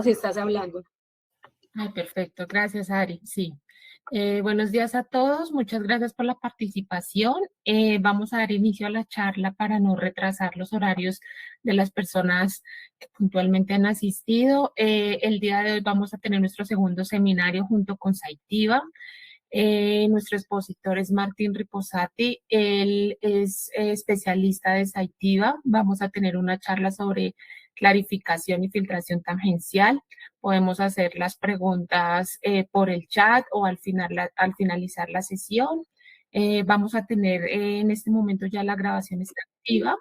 Si estás hablando. Ay, perfecto. Gracias, Ari. Sí. Buenos días a todos. Muchas gracias por la participación. Vamos a dar inicio a la charla para no retrasar los horarios de las personas que puntualmente han asistido. El día de hoy vamos a tener nuestro segundo seminario junto con Saitiva. Nuestro expositor es Martín Riposati. Él es especialista de Saitiva. Vamos a tener una charla sobre clarificación y filtración tangencial. Podemos hacer las preguntas por el chat o al finalizar la sesión. Vamos a tener en este momento ya la grabación está activa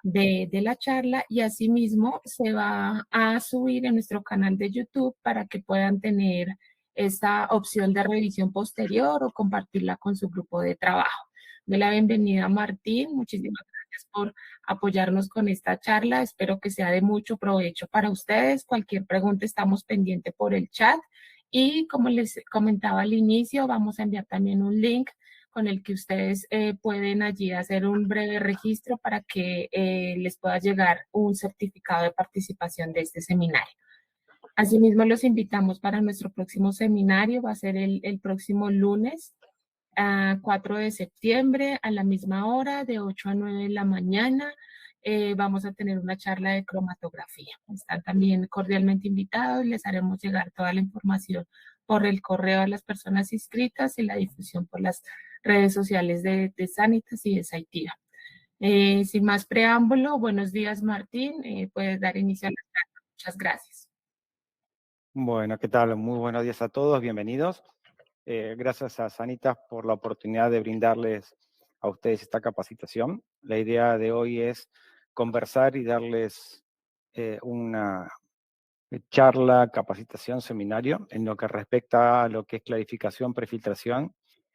de la charla y asimismo se va a subir en nuestro canal de YouTube para que puedan tener esta opción de revisión posterior o compartirla con su grupo de trabajo. Doy la bienvenida a Martín. Muchísimas gracias por apoyarnos con esta charla. Espero que sea de mucho provecho para ustedes. Cualquier pregunta estamos pendiente por el chat y como les comentaba al inicio, vamos a enviar también un link con el que ustedes pueden allí hacer un breve registro para que les pueda llegar un certificado de participación de este seminario. Asimismo, los invitamos para nuestro próximo seminario, va a ser el próximo lunes, 4 de septiembre, a la misma hora, de 8 a 9 de la mañana. Vamos a tener una charla de cromatografía. Están también cordialmente invitados, les haremos llegar toda la información por el correo a las personas inscritas y la difusión por las redes sociales de Sanitas y de Saitiva. Sin más preámbulo, buenos días, Martín. Puedes dar inicio a la charla. Muchas gracias. Bueno, ¿qué tal? Muy buenos días a todos, bienvenidos. Gracias a Sanitas por la oportunidad de brindarles a ustedes esta capacitación. La idea de hoy es conversar y darles una charla, capacitación, seminario en lo que respecta a lo que es clarificación, prefiltración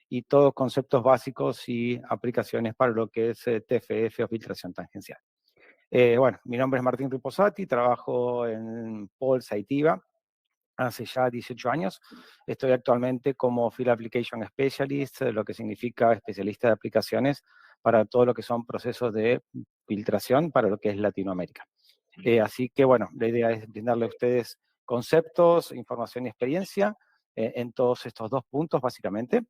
y todos conceptos básicos y aplicaciones para lo que es TFF o filtración tangencial. Bueno, mi nombre es Martín Riposati, trabajo en Pol Saitiva hace ya 18 años. Estoy actualmente como Field Application Specialist, lo que significa especialista de aplicaciones para todo lo que son procesos de filtración para lo que es Latinoamérica. Así que, bueno, la idea es brindarle a ustedes conceptos, información y experiencia en todos estos dos puntos, básicamente.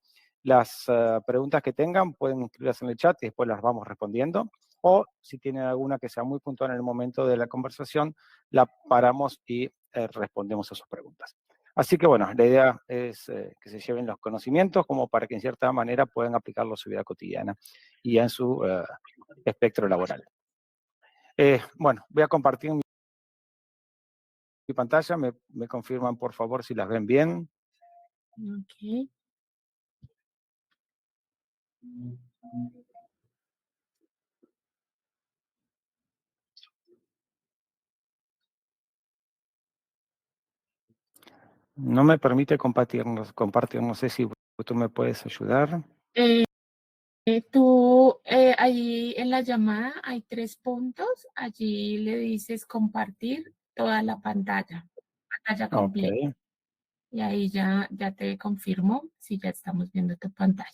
Las preguntas que tengan pueden inscribirlas en el chat y después las vamos respondiendo. O si tienen alguna que sea muy puntual en el momento de la conversación, la paramos y respondemos a sus preguntas. Así que, bueno, la idea es que se lleven los conocimientos como para que en cierta manera puedan aplicarlo a su vida cotidiana y en su espectro laboral. Bueno, voy a compartir mi pantalla. Me confirman, por favor, si las ven bien. Ok. No me permite compartir, no sé si tú me puedes ayudar. Allí en la llamada hay 3 puntos. Allí le dices compartir toda la pantalla Ok. completa. Y ahí ya te confirmo si ya estamos viendo tu pantalla.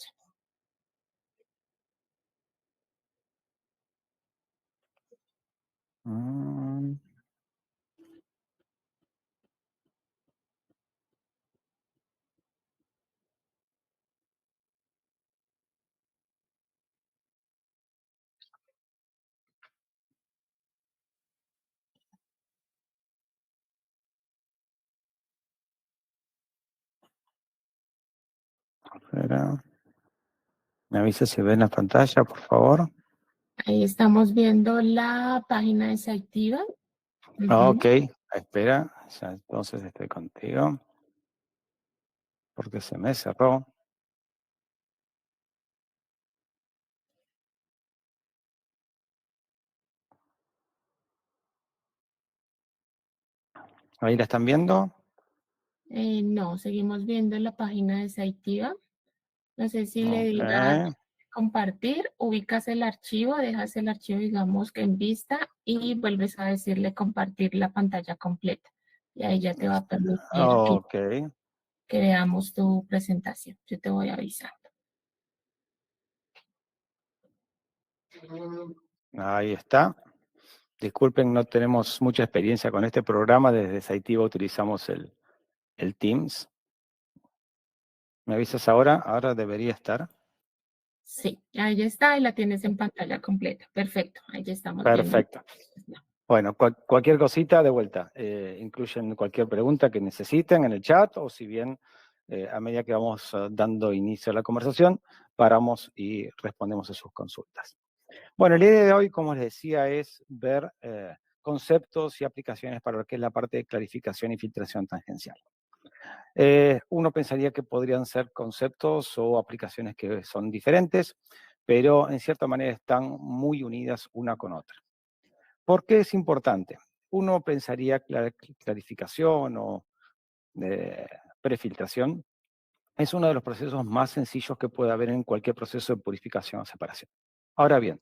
Espera. Me avisa si ven la pantalla, por favor. Ahí estamos viendo la página de Saitiva. Ok, espera, ya entonces estoy contigo. Porque se me cerró. ¿Ahí la están viendo? No, seguimos viendo la página de Saitiva. No sé si le digas Ok. compartir, ubicas el archivo, dejas el archivo, digamos, que en vista y vuelves a decirle compartir la pantalla completa. Y ahí ya te va a permitir Ok. que veamos tu presentación. Yo te voy avisando. Ahí está. Disculpen, no tenemos mucha experiencia con este programa. Desde Saitiva utilizamos el Teams. ¿Me avisas ahora? Ahora debería estar. Sí, ahí está y la tienes en pantalla completa. Perfecto, ahí ya estamos viendo. Perfecto. Bueno, cualquier cosita de vuelta. Incluyen cualquier pregunta que necesiten en el chat o si bien a medida que vamos dando inicio a la conversación, paramos y respondemos a sus consultas. Bueno, la idea de hoy, como les decía, es ver conceptos y aplicaciones para lo que es la parte de clarificación y filtración tangencial. Uno pensaría que podrían ser conceptos o aplicaciones que son diferentes, pero en cierta manera están muy unidas una con otra. ¿Por qué es importante? Uno pensaría que clarificación o prefiltración es uno de los procesos más sencillos que puede haber en cualquier proceso de purificación o separación. Ahora bien,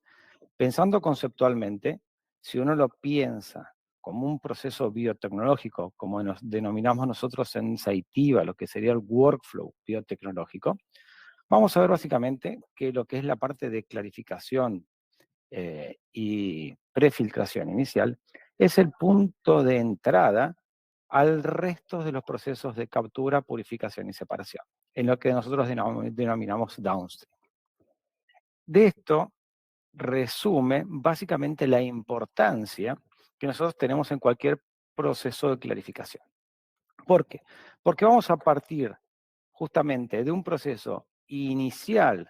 pensando conceptualmente, si uno lo piensa como un proceso biotecnológico, como nos denominamos nosotros en Saitiva, lo que sería el workflow biotecnológico, vamos a ver básicamente que lo que es la parte de clarificación y prefiltración inicial es el punto de entrada al resto de los procesos de captura, purificación y separación, en lo que nosotros denominamos downstream. De esto resume básicamente la importancia que nosotros tenemos en cualquier proceso de clarificación. ¿Por qué? Porque vamos a partir justamente de un proceso inicial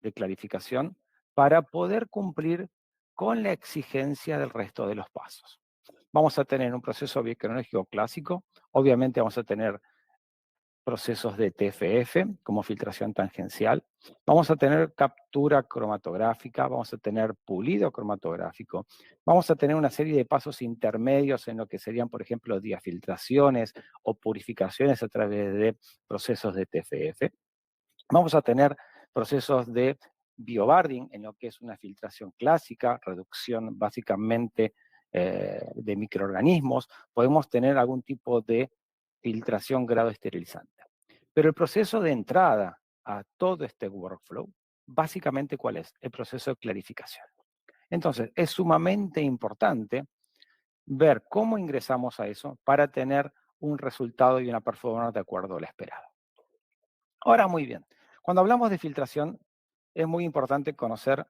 de clarificación para poder cumplir con la exigencia del resto de los pasos. Vamos a tener un proceso biotecnológico clásico, obviamente vamos a tener procesos de TFF, como filtración tangencial. Vamos a tener captura cromatográfica, vamos a tener pulido cromatográfico, vamos a tener una serie de pasos intermedios en lo que serían, por ejemplo, diafiltraciones o purificaciones a través de procesos de TFF. Vamos a tener procesos de biobarding, en lo que es una filtración clásica, reducción básicamente de microorganismos. Podemos tener algún tipo de filtración grado esterilizante. Pero el proceso de entrada a todo este workflow, básicamente, ¿cuál es? El proceso de clarificación. Entonces, es sumamente importante ver cómo ingresamos a eso para tener un resultado y una performance de acuerdo a la esperada. Ahora, muy bien, cuando hablamos de filtración, es muy importante conocer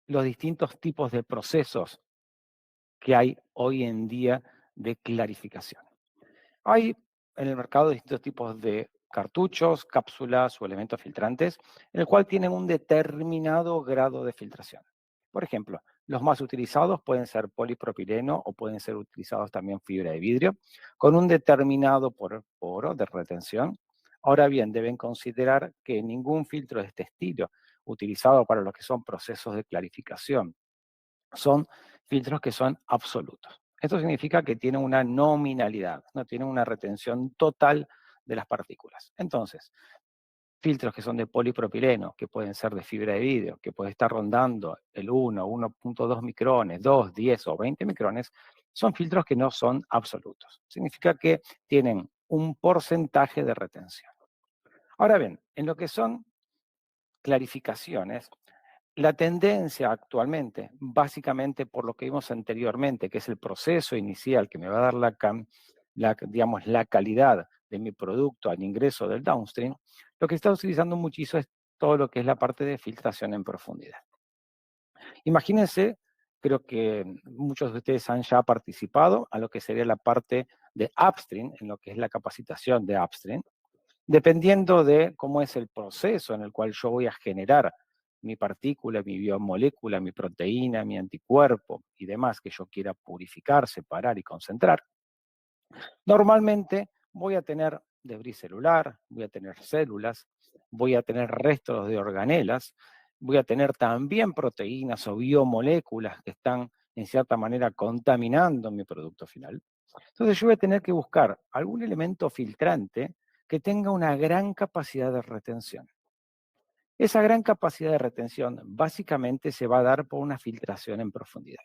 los distintos tipos de procesos que hay hoy en día de clarificación. Hay en el mercado distintos tipos de cartuchos, cápsulas o elementos filtrantes, en el cual tienen un determinado grado de filtración. Por ejemplo, los más utilizados pueden ser polipropileno o pueden ser utilizados también fibra de vidrio, con un determinado poro de retención. Ahora bien, deben considerar que ningún filtro de este estilo, utilizado para lo que son procesos de clarificación, son filtros que son absolutos. Esto significa que tienen una nominalidad, no tienen una retención total de las partículas. Entonces, filtros que son de polipropileno, que pueden ser de fibra de vidrio, que puede estar rondando el 1, 1.2 micrones, 2, 10 o 20 micrones, son filtros que no son absolutos. Significa que tienen un porcentaje de retención. Ahora bien, en lo que son clarificaciones, la tendencia actualmente, básicamente por lo que vimos anteriormente, que es el proceso inicial que me va a dar digamos, la calidad de mi producto al ingreso del downstream, lo que está utilizando muchísimo es todo lo que es la parte de filtración en profundidad. Imagínense, creo que muchos de ustedes han ya participado a lo que sería la parte de upstream, en lo que es la capacitación de upstream, dependiendo de cómo es el proceso en el cual yo voy a generar mi partícula, mi biomolécula, mi proteína, mi anticuerpo y demás que yo quiera purificar, separar y concentrar, normalmente voy a tener debris celular, voy a tener células, voy a tener restos de organelas, voy a tener también proteínas o biomoléculas que están en cierta manera contaminando mi producto final. Entonces yo voy a tener que buscar algún elemento filtrante que tenga una gran capacidad de retención. Esa gran capacidad de retención básicamente se va a dar por una filtración en profundidad.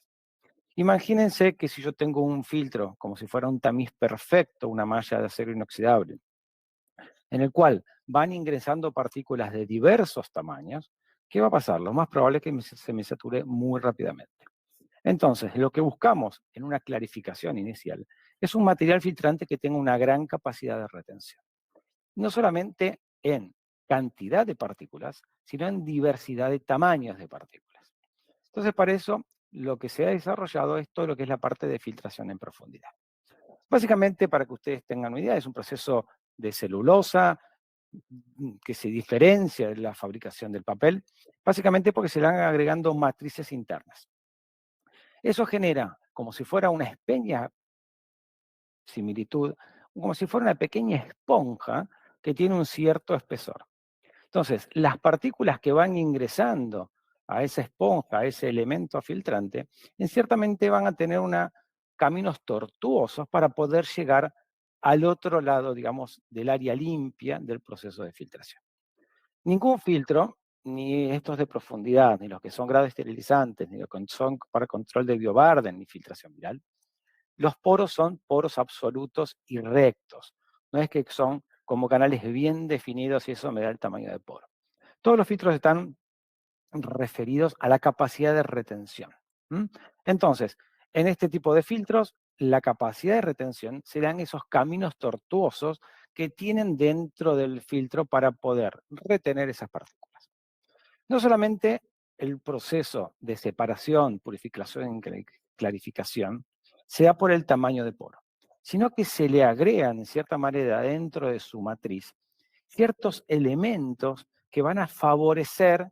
Imagínense que si yo tengo un filtro, como si fuera un tamiz perfecto, una malla de acero inoxidable, en el cual van ingresando partículas de diversos tamaños, ¿qué va a pasar? Lo más probable es que se me sature muy rápidamente. Entonces, lo que buscamos en una clarificación inicial es un material filtrante que tenga una gran capacidad de retención. No solamente en cantidad de partículas, sino en diversidad de tamaños de partículas. Entonces, para eso, lo que se ha desarrollado es todo lo que es la parte de filtración en profundidad. Básicamente, para que ustedes tengan una idea, es un proceso de celulosa que se diferencia de la fabricación del papel, básicamente porque se le van agregando matrices internas. Eso genera como si fuera una pequeña similitud, como si fuera una pequeña esponja que tiene un cierto espesor. Entonces, las partículas que van ingresando a esa esponja, a ese elemento filtrante, ciertamente van a tener caminos tortuosos para poder llegar al otro lado, digamos, del área limpia del proceso de filtración. Ningún filtro, ni estos de profundidad, ni los que son grado esterilizantes, ni los que son para control de Biobarden, ni filtración viral, los poros son poros absolutos y rectos. No es que son como canales bien definidos y eso me da el tamaño de poro. Todos los filtros están referidos a la capacidad de retención. Entonces, en este tipo de filtros, la capacidad de retención serán esos caminos tortuosos que tienen dentro del filtro para poder retener esas partículas. No solamente el proceso de separación, purificación y clarificación se da por el tamaño de poro, sino que se le agregan, en cierta manera, dentro de su matriz, ciertos elementos que van a favorecer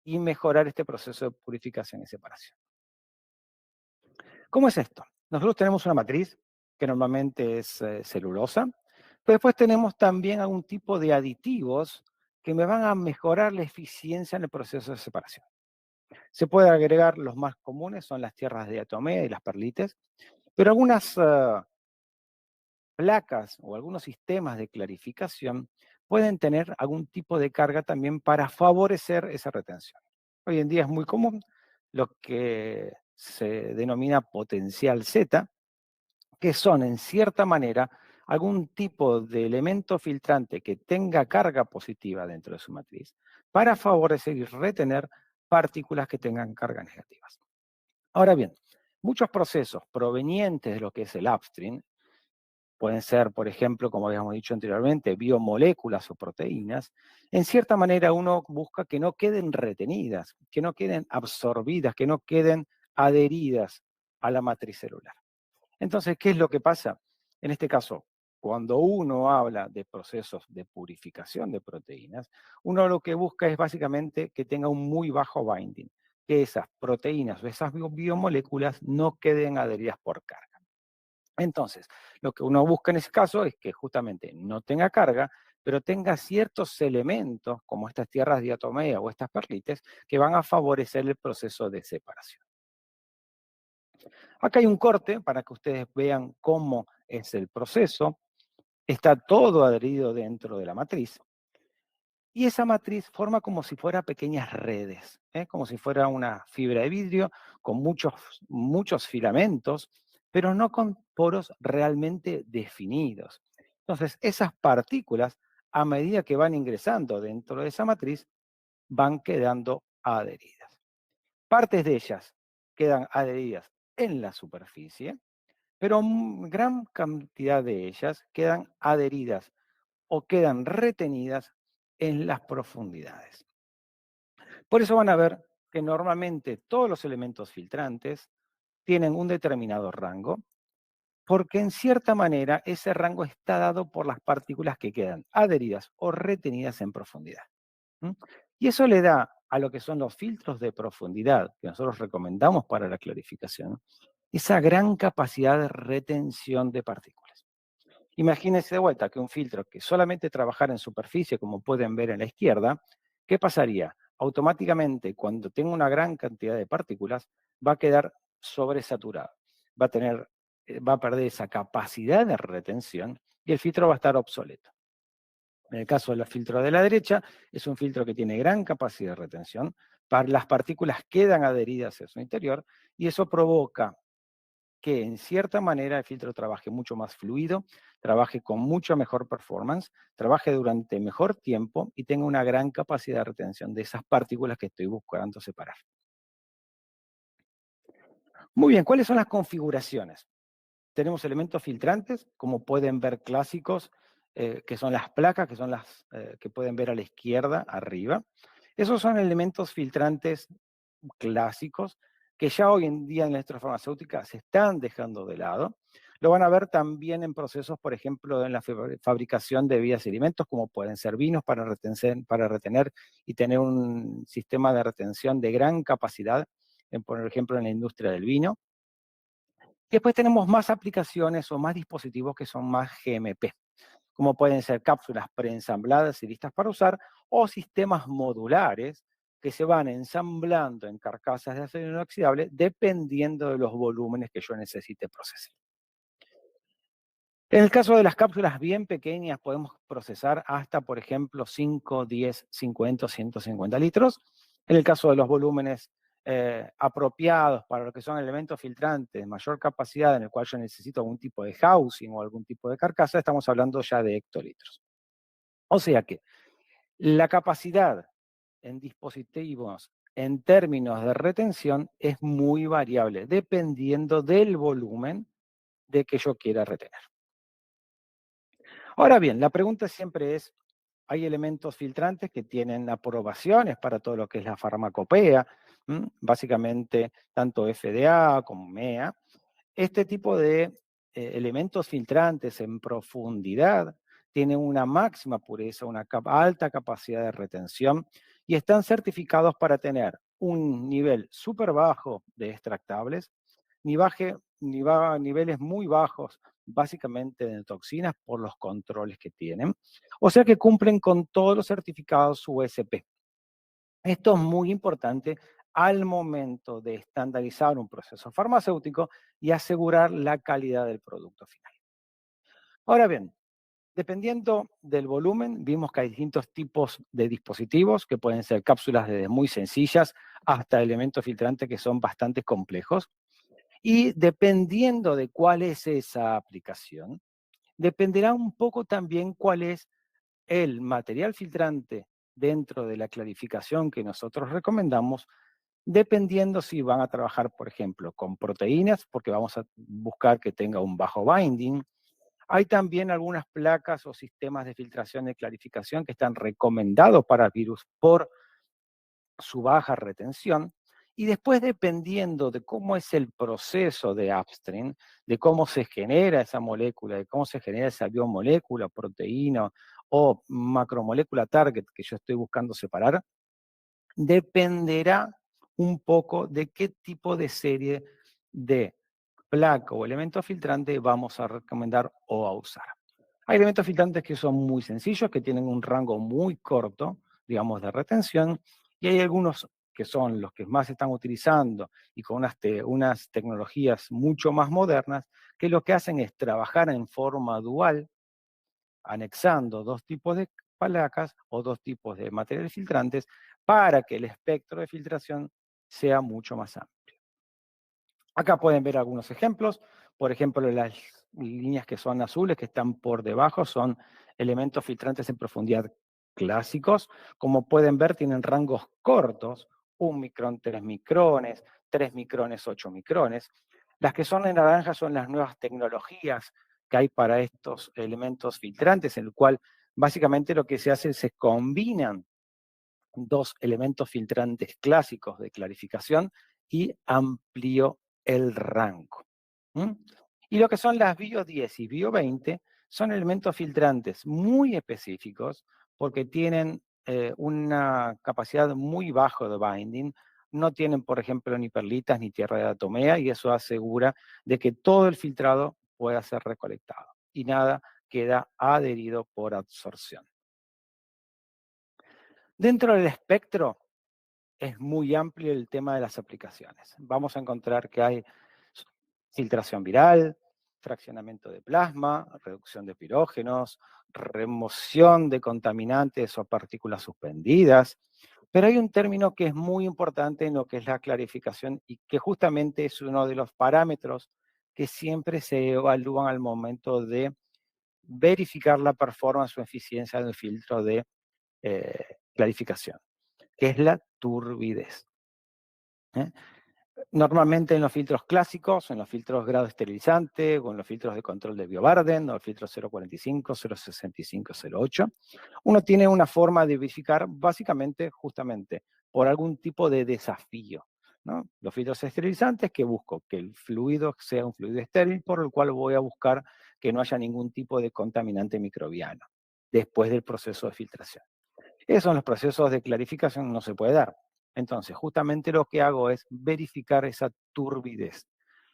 y mejorar este proceso de purificación y separación. ¿Cómo es esto? Nosotros tenemos una matriz que normalmente es celulosa, pero después tenemos también algún tipo de aditivos que me van a mejorar la eficiencia en el proceso de separación. Se puede agregar, los más comunes son las tierras de diatomea y las perlites, pero algunas placas o algunos sistemas de clarificación pueden tener algún tipo de carga también para favorecer esa retención. Hoy en día es muy común lo que se denomina potencial Z, que son en cierta manera algún tipo de elemento filtrante que tenga carga positiva dentro de su matriz para favorecer y retener partículas que tengan cargas negativas. Ahora bien, muchos procesos provenientes de lo que es el upstream, pueden ser, por ejemplo, como habíamos dicho anteriormente, biomoléculas o proteínas, en cierta manera uno busca que no queden retenidas, que no queden absorbidas, que no queden adheridas a la matriz celular. Entonces, ¿qué es lo que pasa? En este caso, cuando uno habla de procesos de purificación de proteínas, uno lo que busca es básicamente que tenga un muy bajo binding, que esas proteínas o esas biomoléculas no queden adheridas por carga. Entonces, lo que uno busca en ese caso es que justamente no tenga carga, pero tenga ciertos elementos, como estas tierras diatomea o estas perlites, que van a favorecer el proceso de separación. Acá hay un corte para que ustedes vean cómo es el proceso. Está todo adherido dentro de la matriz. Y esa matriz forma como si fuera pequeñas redes, como si fuera una fibra de vidrio con muchos filamentos, pero no con poros realmente definidos. Entonces, esas partículas, a medida que van ingresando dentro de esa matriz, van quedando adheridas. Partes de ellas quedan adheridas en la superficie, pero gran cantidad de ellas quedan adheridas o quedan retenidas en las profundidades. Por eso van a ver que normalmente todos los elementos filtrantes tienen un determinado rango, porque en cierta manera ese rango está dado por las partículas que quedan adheridas o retenidas en profundidad. ¿Mm? Y eso le da a lo que son los filtros de profundidad que nosotros recomendamos para la clarificación, esa gran capacidad de retención de partículas. Imagínense de vuelta que un filtro que solamente trabajara en superficie, como pueden ver en la izquierda, ¿qué pasaría? Automáticamente, cuando tenga una gran cantidad de partículas, va a quedar sobresaturado. Va a perder esa capacidad de retención y el filtro va a estar obsoleto. En el caso del filtro de la derecha, es un filtro que tiene gran capacidad de retención. Las partículas quedan adheridas a su interior y eso provoca que en cierta manera el filtro trabaje mucho más fluido, trabaje con mucho mejor performance, trabaje durante mejor tiempo y tenga una gran capacidad de retención de esas partículas que estoy buscando separar. Muy bien, ¿cuáles son las configuraciones? Tenemos elementos filtrantes, como pueden ver clásicos, que son las placas, que son las que pueden ver a la izquierda, arriba. Esos son elementos filtrantes clásicos que ya hoy en día en la industria farmacéutica se están dejando de lado. Lo van a ver también en procesos, por ejemplo, en la fabricación de bebidas y alimentos, como pueden ser vinos para retener y tener un sistema de retención de gran capacidad, por ejemplo, en la industria del vino. Después tenemos más aplicaciones o más dispositivos que son más GMP, como pueden ser cápsulas preensambladas y listas para usar, o sistemas modulares que se van ensamblando en carcasas de acero inoxidable dependiendo de los volúmenes que yo necesite procesar. En el caso de las cápsulas bien pequeñas, podemos procesar hasta, por ejemplo, 5, 10, 50 o 150 litros. En el caso de los volúmenes apropiados para lo que son elementos filtrantes de mayor capacidad, en el cual yo necesito algún tipo de housing o algún tipo de carcasa, estamos hablando ya de hectolitros. O sea que la capacidad en dispositivos en términos de retención es muy variable, dependiendo del volumen de que yo quiera retener. Ahora bien, la pregunta siempre es, hay elementos filtrantes que tienen aprobaciones para todo lo que es la farmacopea, básicamente tanto FDA como MEA. Este tipo de elementos filtrantes en profundidad tienen una máxima pureza, una alta capacidad de retención y están certificados para tener un nivel súper bajo de extractables, niveles muy bajos básicamente de toxinas por los controles que tienen. O sea que cumplen con todos los certificados USP. Esto es muy importante al momento de estandarizar un proceso farmacéutico y asegurar la calidad del producto final. Ahora bien, dependiendo del volumen, vimos que hay distintos tipos de dispositivos, que pueden ser cápsulas desde muy sencillas hasta elementos filtrantes que son bastante complejos. Y dependiendo de cuál es esa aplicación, dependerá un poco también cuál es el material filtrante dentro de la clarificación que nosotros recomendamos, dependiendo si van a trabajar, por ejemplo, con proteínas, porque vamos a buscar que tenga un bajo binding. Hay también algunas placas o sistemas de filtración y clarificación que están recomendados para virus por su baja retención. Y después, dependiendo de cómo es el proceso de upstream, de cómo se genera esa molécula, de cómo se genera esa biomolécula, proteína o macromolécula target que yo estoy buscando separar, dependerá un poco de qué tipo de serie de placa o elemento filtrante vamos a recomendar o a usar. Hay elementos filtrantes que son muy sencillos, que tienen un rango muy corto, digamos, de retención, y hay algunos que son los que más se están utilizando y con unas tecnologías mucho más modernas, que lo que hacen es trabajar en forma dual, anexando dos tipos de placas o dos tipos de materiales filtrantes para que el espectro de filtración sea mucho más amplio. Acá pueden ver algunos ejemplos. Por ejemplo, las líneas que son azules, que están por debajo, son elementos filtrantes en profundidad clásicos. Como pueden ver, tienen rangos cortos, 1 micrón, 3 micrones, 3 micrones, 8 micrones. Las que son en naranja son las nuevas tecnologías que hay para estos elementos filtrantes, en el cual básicamente lo que se hace es se combinan dos elementos filtrantes clásicos de clarificación y amplió el rango. Y lo que son las Bio 10 y Bio 20 son elementos filtrantes muy específicos porque tienen una capacidad muy baja de binding, no tienen, por ejemplo, ni perlitas ni tierra de atomea, y eso asegura de que todo el filtrado pueda ser recolectado y nada queda adherido por absorción. Dentro del espectro es muy amplio el tema de las aplicaciones. Vamos a encontrar que hay filtración viral, fraccionamiento de plasma, reducción de pirógenos, remoción de contaminantes o partículas suspendidas. Pero hay un término que es muy importante en lo que es la clarificación y que justamente es uno de los parámetros que siempre se evalúan al momento de verificar la performance o eficiencia del filtro de clarificación, que es la turbidez. ¿eh? Normalmente en los filtros clásicos, en los filtros grado esterilizante, o en los filtros de control de BioBarden, o el filtro 045, 065, 08, uno tiene una forma de verificar básicamente, justamente, por algún tipo de desafío, ¿no? Los filtros esterilizantes, que busco que el fluido sea un fluido estéril, por el cual voy a buscar que no haya ningún tipo de contaminante microbiano después del proceso de filtración. Eso en los procesos de clarificación no se puede dar. Entonces, justamente lo que hago es verificar esa turbidez.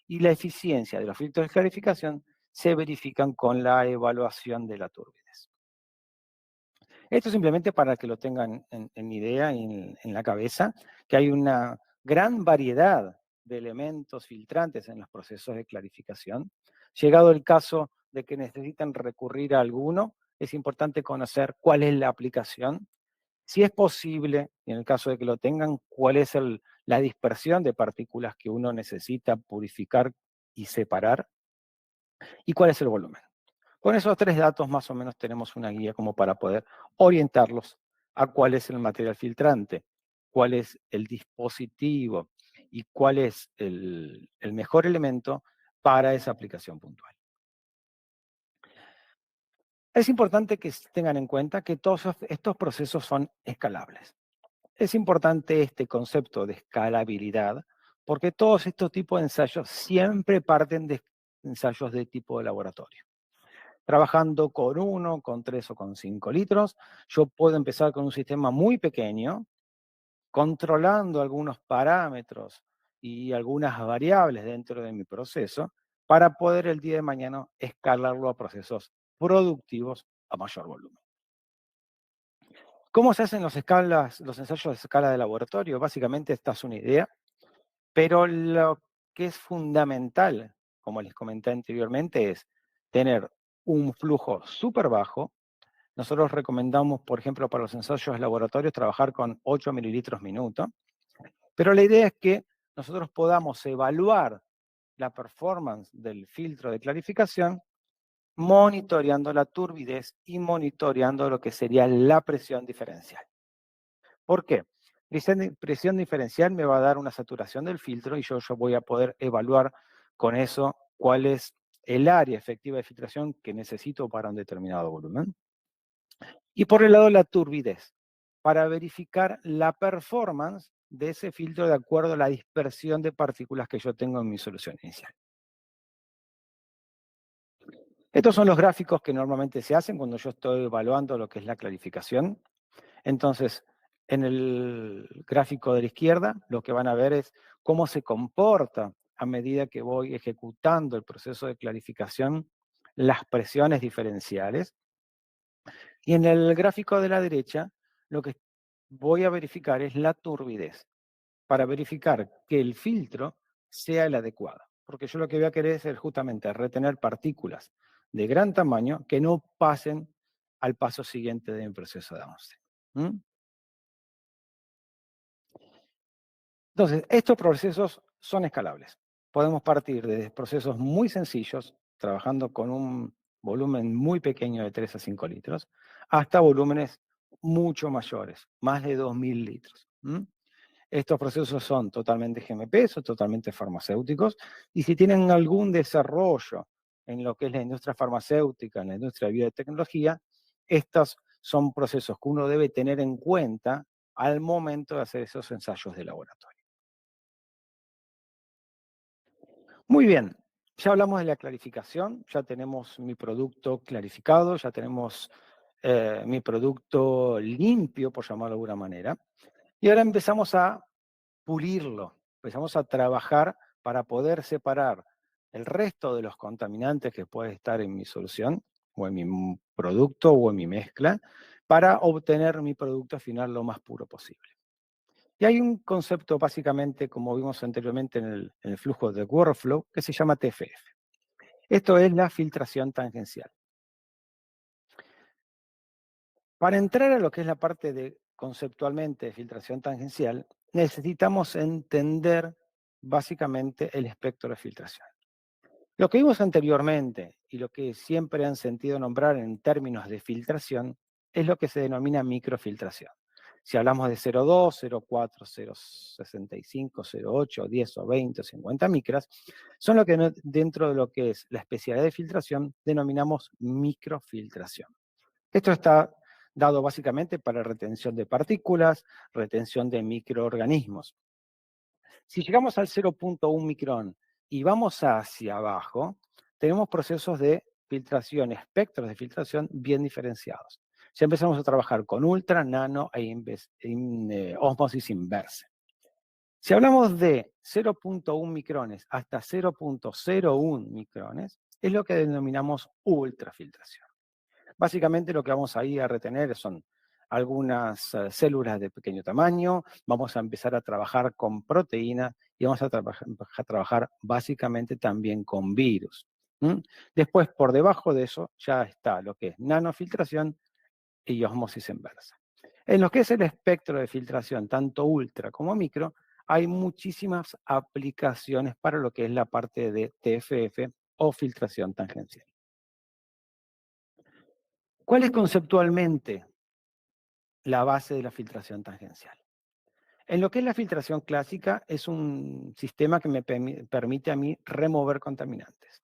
Y la eficiencia de los filtros de clarificación se verifican con la evaluación de la turbidez. Esto simplemente para que lo tengan en idea y en la cabeza, que hay una gran variedad de elementos filtrantes en los procesos de clarificación. Llegado el caso de que necesitan recurrir a alguno, es importante conocer cuál es la aplicación, si es posible, en el caso de que lo tengan, cuál es la dispersión de partículas que uno necesita purificar y separar, y cuál es el volumen. Con esos tres datos más o menos tenemos una guía como para poder orientarlos a cuál es el material filtrante, cuál es el dispositivo y cuál es el mejor elemento para esa aplicación puntual. Es importante que tengan en cuenta que todos estos procesos son escalables. Es importante este concepto de escalabilidad porque todos estos tipos de ensayos siempre parten de ensayos de tipo de laboratorio. Trabajando con 1, con 3 o con 5 litros, yo puedo empezar con un sistema muy pequeño, controlando algunos parámetros y algunas variables dentro de mi proceso, para poder el día de mañana escalarlo a procesos productivos a mayor volumen. ¿Cómo se hacen los ensayos de escala de laboratorio? Básicamente esta es una idea, pero lo que es fundamental, como les comenté anteriormente, es tener un flujo súper bajo. Nosotros recomendamos, por ejemplo, para los ensayos de laboratorio, trabajar con 8 mililitros minuto, pero la idea es que nosotros podamos evaluar la performance del filtro de clarificación monitoreando la turbidez y monitoreando lo que sería la presión diferencial. ¿Por qué? Presión diferencial me va a dar una saturación del filtro y yo voy a poder evaluar con eso cuál es el área efectiva de filtración que necesito para un determinado volumen. Y por el lado de la turbidez, para verificar la performance de ese filtro de acuerdo a la dispersión de partículas que yo tengo en mi solución inicial. Estos son los gráficos que normalmente se hacen cuando yo estoy evaluando lo que es la clarificación. Entonces, en el gráfico de la izquierda, lo que van a ver es cómo se comporta a medida que voy ejecutando el proceso de clarificación las presiones diferenciales. Y en el gráfico de la derecha, lo que voy a verificar es la turbidez, para verificar que el filtro sea el adecuado. Porque yo lo que voy a querer es justamente retener partículas de gran tamaño que no pasen al paso siguiente de mi proceso de downstream. ¿Mm? Entonces, estos procesos son escalables. Podemos partir de procesos muy sencillos, trabajando con un volumen muy pequeño de 3 a 5 litros, hasta volúmenes mucho mayores, más de 2000 litros. Estos procesos son totalmente GMP, son totalmente farmacéuticos, y si tienen algún desarrollo en lo que es la industria farmacéutica, en la industria de biotecnología, estos son procesos que uno debe tener en cuenta al momento de hacer esos ensayos de laboratorio. Muy bien, ya hablamos de la clarificación, ya tenemos mi producto clarificado, ya tenemos mi producto limpio, por llamarlo de alguna manera, y ahora empezamos a pulirlo, empezamos a trabajar para poder separar el resto de los contaminantes que puede estar en mi solución, o en mi producto, o en mi mezcla, para obtener mi producto final lo más puro posible. Y hay un concepto básicamente, como vimos anteriormente en el flujo de workflow, que se llama TFF. Esto es la filtración tangencial. Para entrar a lo que es la parte de conceptualmente de filtración tangencial, necesitamos entender básicamente el espectro de filtración. Lo que vimos anteriormente y lo que siempre han sentido nombrar en términos de filtración es lo que se denomina microfiltración. Si hablamos de 0,2, 0,4, 0,65, 0,8, 10 o 20 o 50 micras, son lo que dentro de lo que es la especialidad de filtración denominamos microfiltración. Esto está dado básicamente para retención de partículas, retención de microorganismos. Si llegamos al 0,1 micrón y vamos hacia abajo, tenemos procesos de filtración, espectros de filtración bien diferenciados. Ya empezamos a trabajar con ultra, nano e ósmosis inversa. Si hablamos de 0,1 micrones hasta 0,01 micrones, es lo que denominamos ultrafiltración. Básicamente lo que vamos a ir a retener son algunas células de pequeño tamaño, vamos a empezar a trabajar con proteínas y vamos a trabajar básicamente también con virus. Después, por debajo de eso, ya está lo que es nanofiltración y osmosis inversa. En lo que es el espectro de filtración, tanto ultra como micro, hay muchísimas aplicaciones para lo que es la parte de TFF o filtración tangencial. ¿Cuál es conceptualmente la base de la filtración tangencial? En lo que es la filtración clásica, es un sistema que me permite a mí remover contaminantes.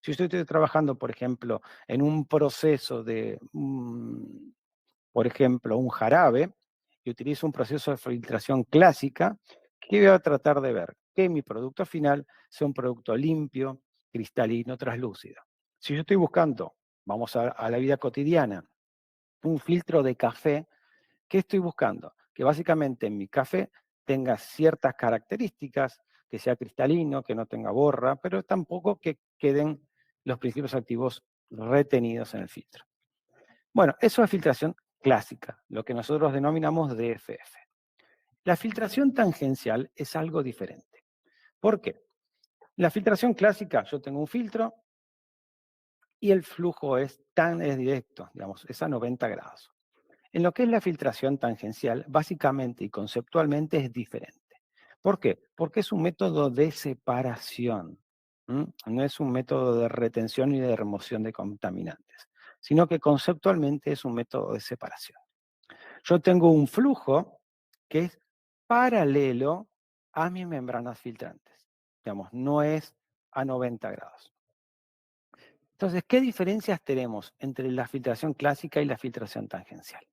Si yo estoy trabajando, por ejemplo, en un proceso de, por ejemplo, un jarabe, y utilizo un proceso de filtración clásica, ¿qué voy a tratar de ver? Que mi producto final sea un producto limpio, cristalino, translúcido. Si yo estoy buscando, vamos a la vida cotidiana, un filtro de café, ¿qué estoy buscando? Que básicamente en mi café tenga ciertas características, que sea cristalino, que no tenga borra, pero tampoco que queden los principios activos retenidos en el filtro. Bueno, eso es filtración clásica, lo que nosotros denominamos DFF. La filtración tangencial es algo diferente. ¿Por qué? La filtración clásica, yo tengo un filtro y el flujo es directo, digamos, es a 90 grados. En lo que es la filtración tangencial, básicamente y conceptualmente es diferente. ¿Por qué? Porque es un método de separación. No es un método de retención y de remoción de contaminantes, sino que conceptualmente es un método de separación. Yo tengo un flujo que es paralelo a mis membranas filtrantes. Digamos, no es a 90 grados. Entonces, ¿qué diferencias tenemos entre la filtración clásica y la filtración tangencial?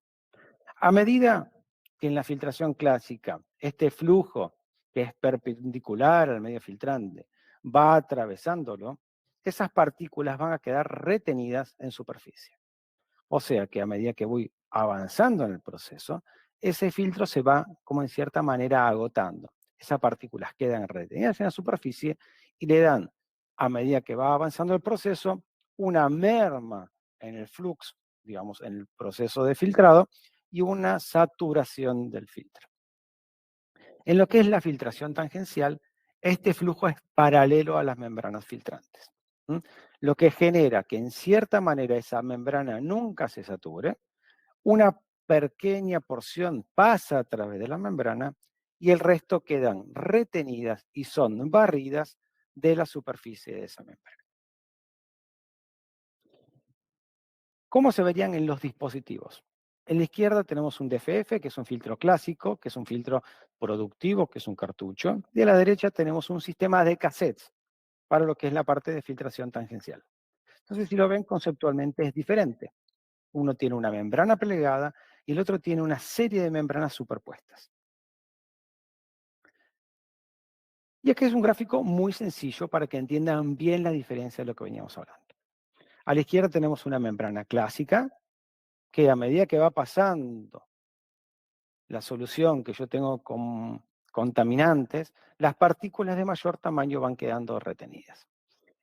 A medida que en la filtración clásica este flujo, que es perpendicular al medio filtrante, va atravesándolo, esas partículas van a quedar retenidas en superficie. O sea que a medida que voy avanzando en el proceso, ese filtro se va, como en cierta manera, agotando. Esas partículas quedan retenidas en la superficie y le dan, a medida que va avanzando el proceso, una merma en el flux, digamos, en el proceso de filtrado, y una saturación del filtro. En lo que es la filtración tangencial, este flujo es paralelo a las membranas filtrantes. Lo que genera que en cierta manera esa membrana nunca se sature, una pequeña porción pasa a través de la membrana y el resto quedan retenidas y son barridas de la superficie de esa membrana. ¿Cómo se verían en los dispositivos? En la izquierda tenemos un DFF, que es un filtro clásico, que es un filtro productivo, que es un cartucho. Y a la derecha tenemos un sistema de cassettes para lo que es la parte de filtración tangencial. Entonces, si lo ven, conceptualmente es diferente. Uno tiene una membrana plegada y el otro tiene una serie de membranas superpuestas. Y aquí es un gráfico muy sencillo para que entiendan bien la diferencia de lo que veníamos hablando. A la izquierda tenemos una membrana clásica, que a medida que va pasando la solución que yo tengo con contaminantes, las partículas de mayor tamaño van quedando retenidas.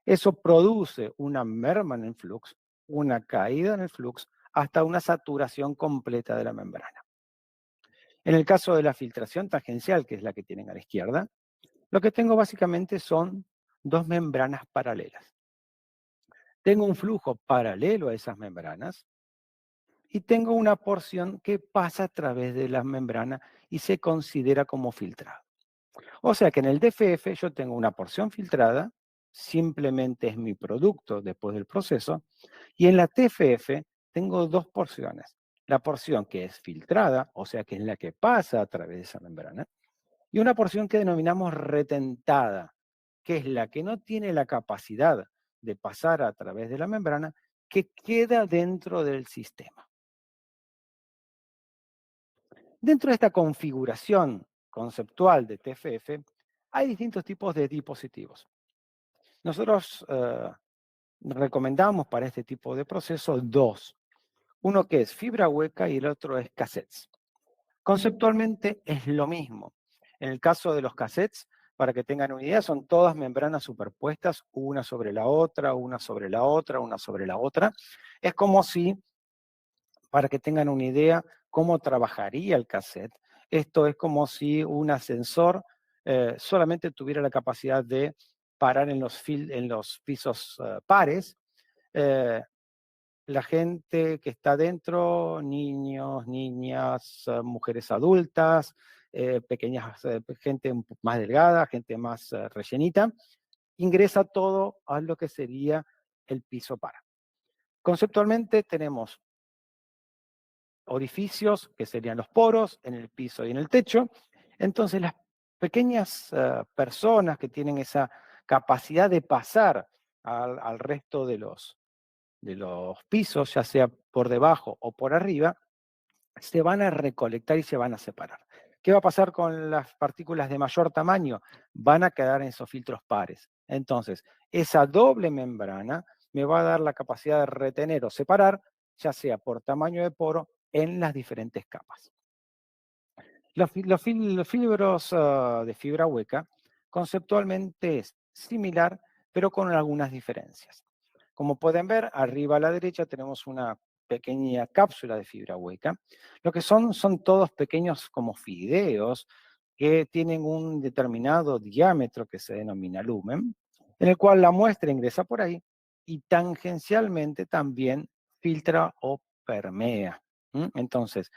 Eso produce una merma en el flux, una caída en el flux, hasta una saturación completa de la membrana. En el caso de la filtración tangencial, que es la que tienen a la izquierda, lo que tengo básicamente son dos membranas paralelas. Tengo un flujo paralelo a esas membranas y tengo una porción que pasa a través de las membranas y se considera como filtrado. O sea que en el DFF yo tengo una porción filtrada, simplemente es mi producto después del proceso, y en la TFF tengo dos porciones. la porción que es filtrada, o sea que es la que pasa a través de esa membrana, y una porción que denominamos retentada, que es la que no tiene la capacidad de pasar a través de la membrana, que queda dentro del sistema. Dentro de esta configuración conceptual de TFF, hay distintos tipos de dispositivos. Nosotros recomendamos para este tipo de procesos dos. Uno que es fibra hueca y el otro es cassettes. Conceptualmente es lo mismo. En el caso de los cassettes, para que tengan una idea, son todas membranas superpuestas, una sobre la otra, una sobre la otra, una sobre la otra. Es como si, para que tengan una idea, cómo trabajaría el cassette. Esto es como si un ascensor solamente tuviera la capacidad de parar en los pisos pares. Eh, la gente que está dentro, niños, niñas, mujeres adultas, pequeñas, gente más delgada, gente más rellenita, ingresa todo a lo que sería el piso par. Conceptualmente tenemos orificios, que serían los poros, en el piso y en el techo. Entonces las pequeñas personas que tienen esa capacidad de pasar al resto de los pisos, ya sea por debajo o por arriba, se van a recolectar y se van a separar. ¿Qué va a pasar con las partículas de mayor tamaño? Van a quedar en esos filtros pares. Entonces, esa doble membrana me va a dar la capacidad de retener o separar, ya sea por tamaño de poro, en las diferentes capas. Los fibros de fibra hueca conceptualmente es similar, pero con algunas diferencias. Como pueden ver, arriba a la derecha tenemos una pequeña cápsula de fibra hueca. Lo que son todos pequeños como fideos que tienen un determinado diámetro que se denomina lumen, en el cual la muestra ingresa por ahí y tangencialmente también filtra o permea. Entonces,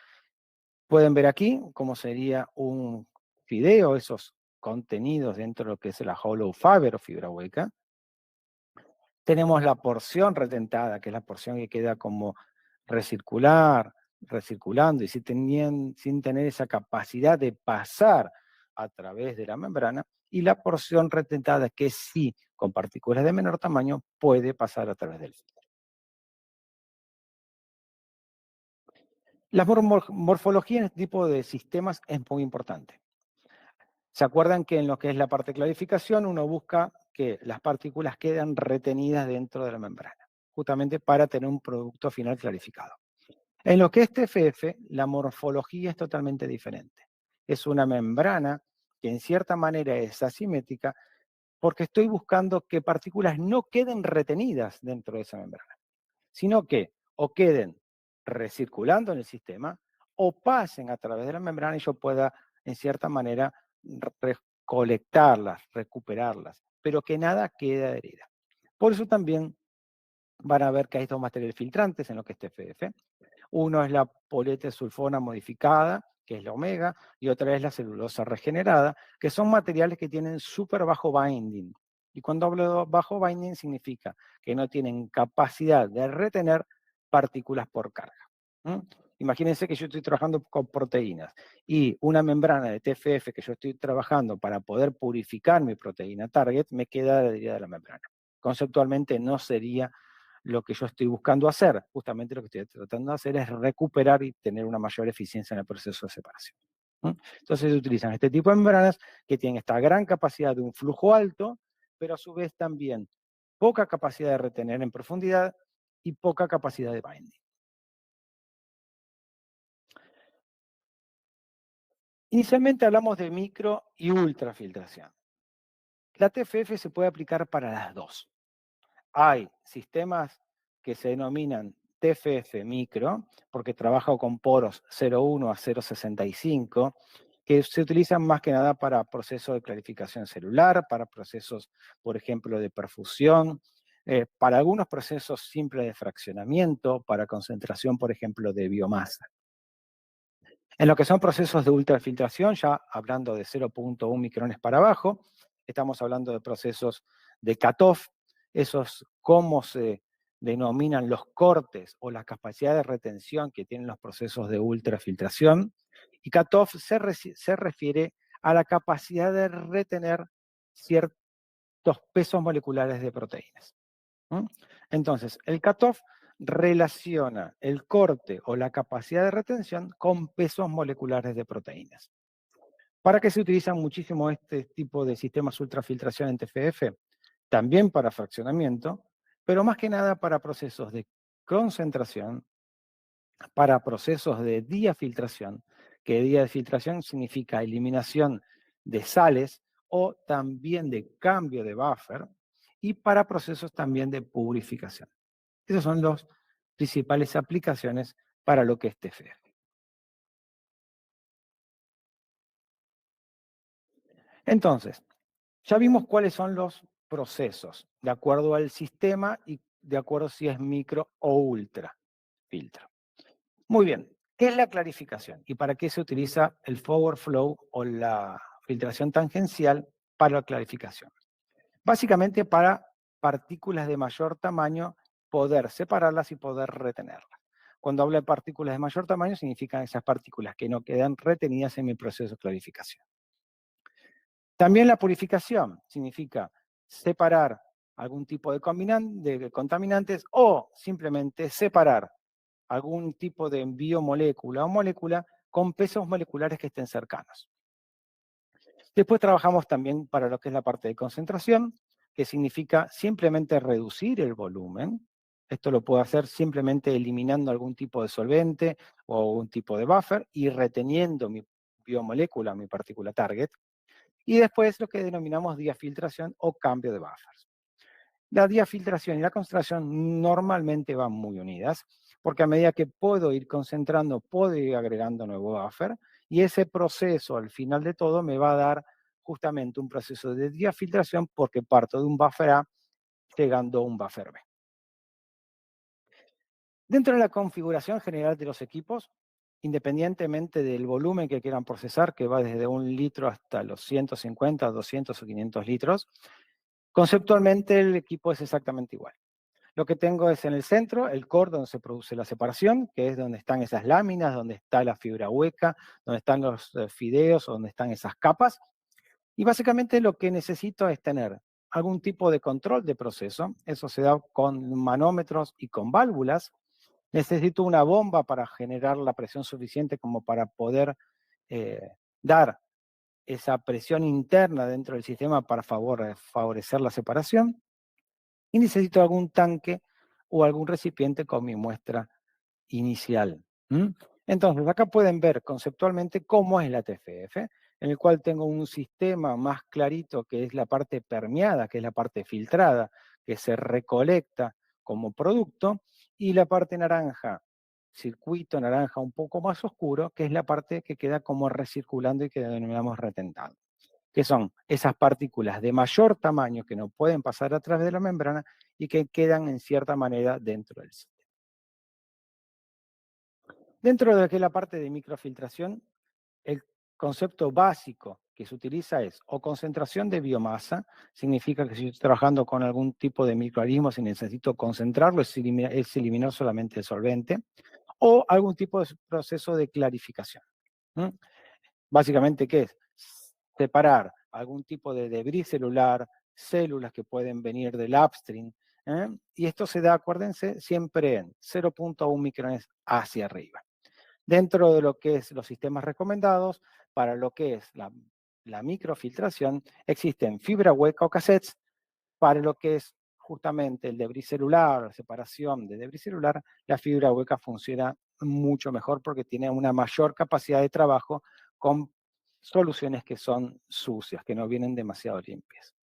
pueden ver aquí cómo sería un fideo, esos contenidos dentro de lo que es la hollow fiber o fibra hueca. Tenemos la porción retentada, que es la porción que queda como recirculando y sin tener esa capacidad de pasar a través de la membrana, y la porción retentada que sí, con partículas de menor tamaño, puede pasar a través del filtro. La morfología en este tipo de sistemas es muy importante. ¿Se acuerdan que en lo que es la parte de clarificación uno busca que las partículas queden retenidas dentro de la membrana, justamente para tener un producto final clarificado? En lo que es TFF, la morfología es totalmente diferente. Es una membrana que en cierta manera es asimétrica porque estoy buscando que partículas no queden retenidas dentro de esa membrana, sino que o queden recirculando en el sistema o pasen a través de la membrana y yo pueda, en cierta manera, recolectarlas, recuperarlas, pero que nada quede adherida. Por eso también van a ver que hay dos materiales filtrantes en lo que es TFF. Uno es la polietilsulfona modificada, que es la omega, y otra es la celulosa regenerada, que son materiales que tienen súper bajo binding. Y cuando hablo de bajo binding significa que no tienen capacidad de retener partículas por carga. Imagínense que yo estoy trabajando con proteínas y una membrana de TFF que yo estoy trabajando para poder purificar mi proteína target me queda adherida de la membrana. Conceptualmente no sería lo que yo estoy buscando hacer. Justamente lo que estoy tratando de hacer es recuperar y tener una mayor eficiencia en el proceso de separación. Entonces se utilizan este tipo de membranas que tienen esta gran capacidad de un flujo alto, pero a su vez también poca capacidad de retener en profundidad y poca capacidad de binding. Inicialmente hablamos de micro y ultrafiltración. La TFF se puede aplicar para las dos. Hay sistemas que se denominan TFF micro, porque trabaja con poros 0,1 a 0,65, que se utilizan más que nada para procesos de clarificación celular, para procesos, por ejemplo, de perfusión, para algunos procesos simples de fraccionamiento, para concentración, por ejemplo, de biomasa. En lo que son procesos de ultrafiltración, ya hablando de 0,1 micrones para abajo, estamos hablando de procesos de cutoff, esos cómo se denominan los cortes o la capacidad de retención que tienen los procesos de ultrafiltración. Y cutoff se refiere a la capacidad de retener ciertos pesos moleculares de proteínas. Entonces, el cutoff relaciona el corte o la capacidad de retención con pesos moleculares de proteínas. ¿Para qué se utilizan muchísimo este tipo de sistemas ultrafiltración en TFF? También para fraccionamiento, pero más que nada para procesos de concentración, para procesos de diafiltración, que diafiltración significa eliminación de sales o también de cambio de buffer, y para procesos también de purificación. Esas son las principales aplicaciones para lo que es TFF. Entonces, ya vimos cuáles son los procesos, de acuerdo al sistema y de acuerdo si es micro o ultra filtro. Muy bien, ¿qué es la clarificación? ¿Y para qué se utiliza el forward flow o la filtración tangencial para la clarificación? Básicamente para partículas de mayor tamaño, poder separarlas y poder retenerlas. Cuando hablo de partículas de mayor tamaño, significan esas partículas que no quedan retenidas en mi proceso de clarificación. También la purificación significa separar algún tipo de contaminantes o simplemente separar algún tipo de biomolécula o molécula con pesos moleculares que estén cercanos. Después trabajamos también para lo que es la parte de concentración, que significa simplemente reducir el volumen. Esto lo puedo hacer simplemente eliminando algún tipo de solvente o algún tipo de buffer y reteniendo mi biomolécula, mi partícula target. Y después lo que denominamos diafiltración o cambio de buffers. La diafiltración y la concentración normalmente van muy unidas, porque a medida que puedo ir concentrando, puedo ir agregando nuevo buffer, y ese proceso al final de todo me va a dar justamente un proceso de diafiltración porque parto de un buffer A llegando a un buffer B. Dentro de la configuración general de los equipos, independientemente del volumen que quieran procesar, que va desde 1 litro hasta los 150, 200 o 500 litros, conceptualmente el equipo es exactamente igual. Lo que tengo es en el centro el core donde se produce la separación, que es donde están esas láminas, donde está la fibra hueca, donde están los fideos, donde están esas capas. Y básicamente lo que necesito es tener algún tipo de control de proceso. Eso se da con manómetros y con válvulas. Necesito una bomba para generar la presión suficiente como para poder dar esa presión interna dentro del sistema para favorecer la separación. Y necesito algún tanque o algún recipiente con mi muestra inicial. Entonces, acá pueden ver conceptualmente cómo es la TFF, en el cual tengo un sistema más clarito que es la parte permeada, que es la parte filtrada, que se recolecta como producto, y la parte naranja, circuito naranja un poco más oscuro, que es la parte que queda como recirculando y que denominamos retentado, que son esas partículas de mayor tamaño que no pueden pasar a través de la membrana y que quedan en cierta manera dentro del sistema. Dentro de lo que es la parte de microfiltración, el concepto básico que se utiliza es o concentración de biomasa, significa que si estoy trabajando con algún tipo de microorganismo, si necesito concentrarlo, es eliminar solamente el solvente, o algún tipo de proceso de clarificación. Básicamente, ¿qué es? Separar algún tipo de debris celular, células que pueden venir del upstream, y esto se da, acuérdense, siempre en 0.1 micrones hacia arriba. Dentro de lo que es los sistemas recomendados, para lo que es la microfiltración, existen fibra hueca o cassettes. Para lo que es justamente el debris celular, la separación de debris celular, la fibra hueca funciona mucho mejor porque tiene una mayor capacidad de trabajo con soluciones que son sucias, que no vienen demasiado limpias.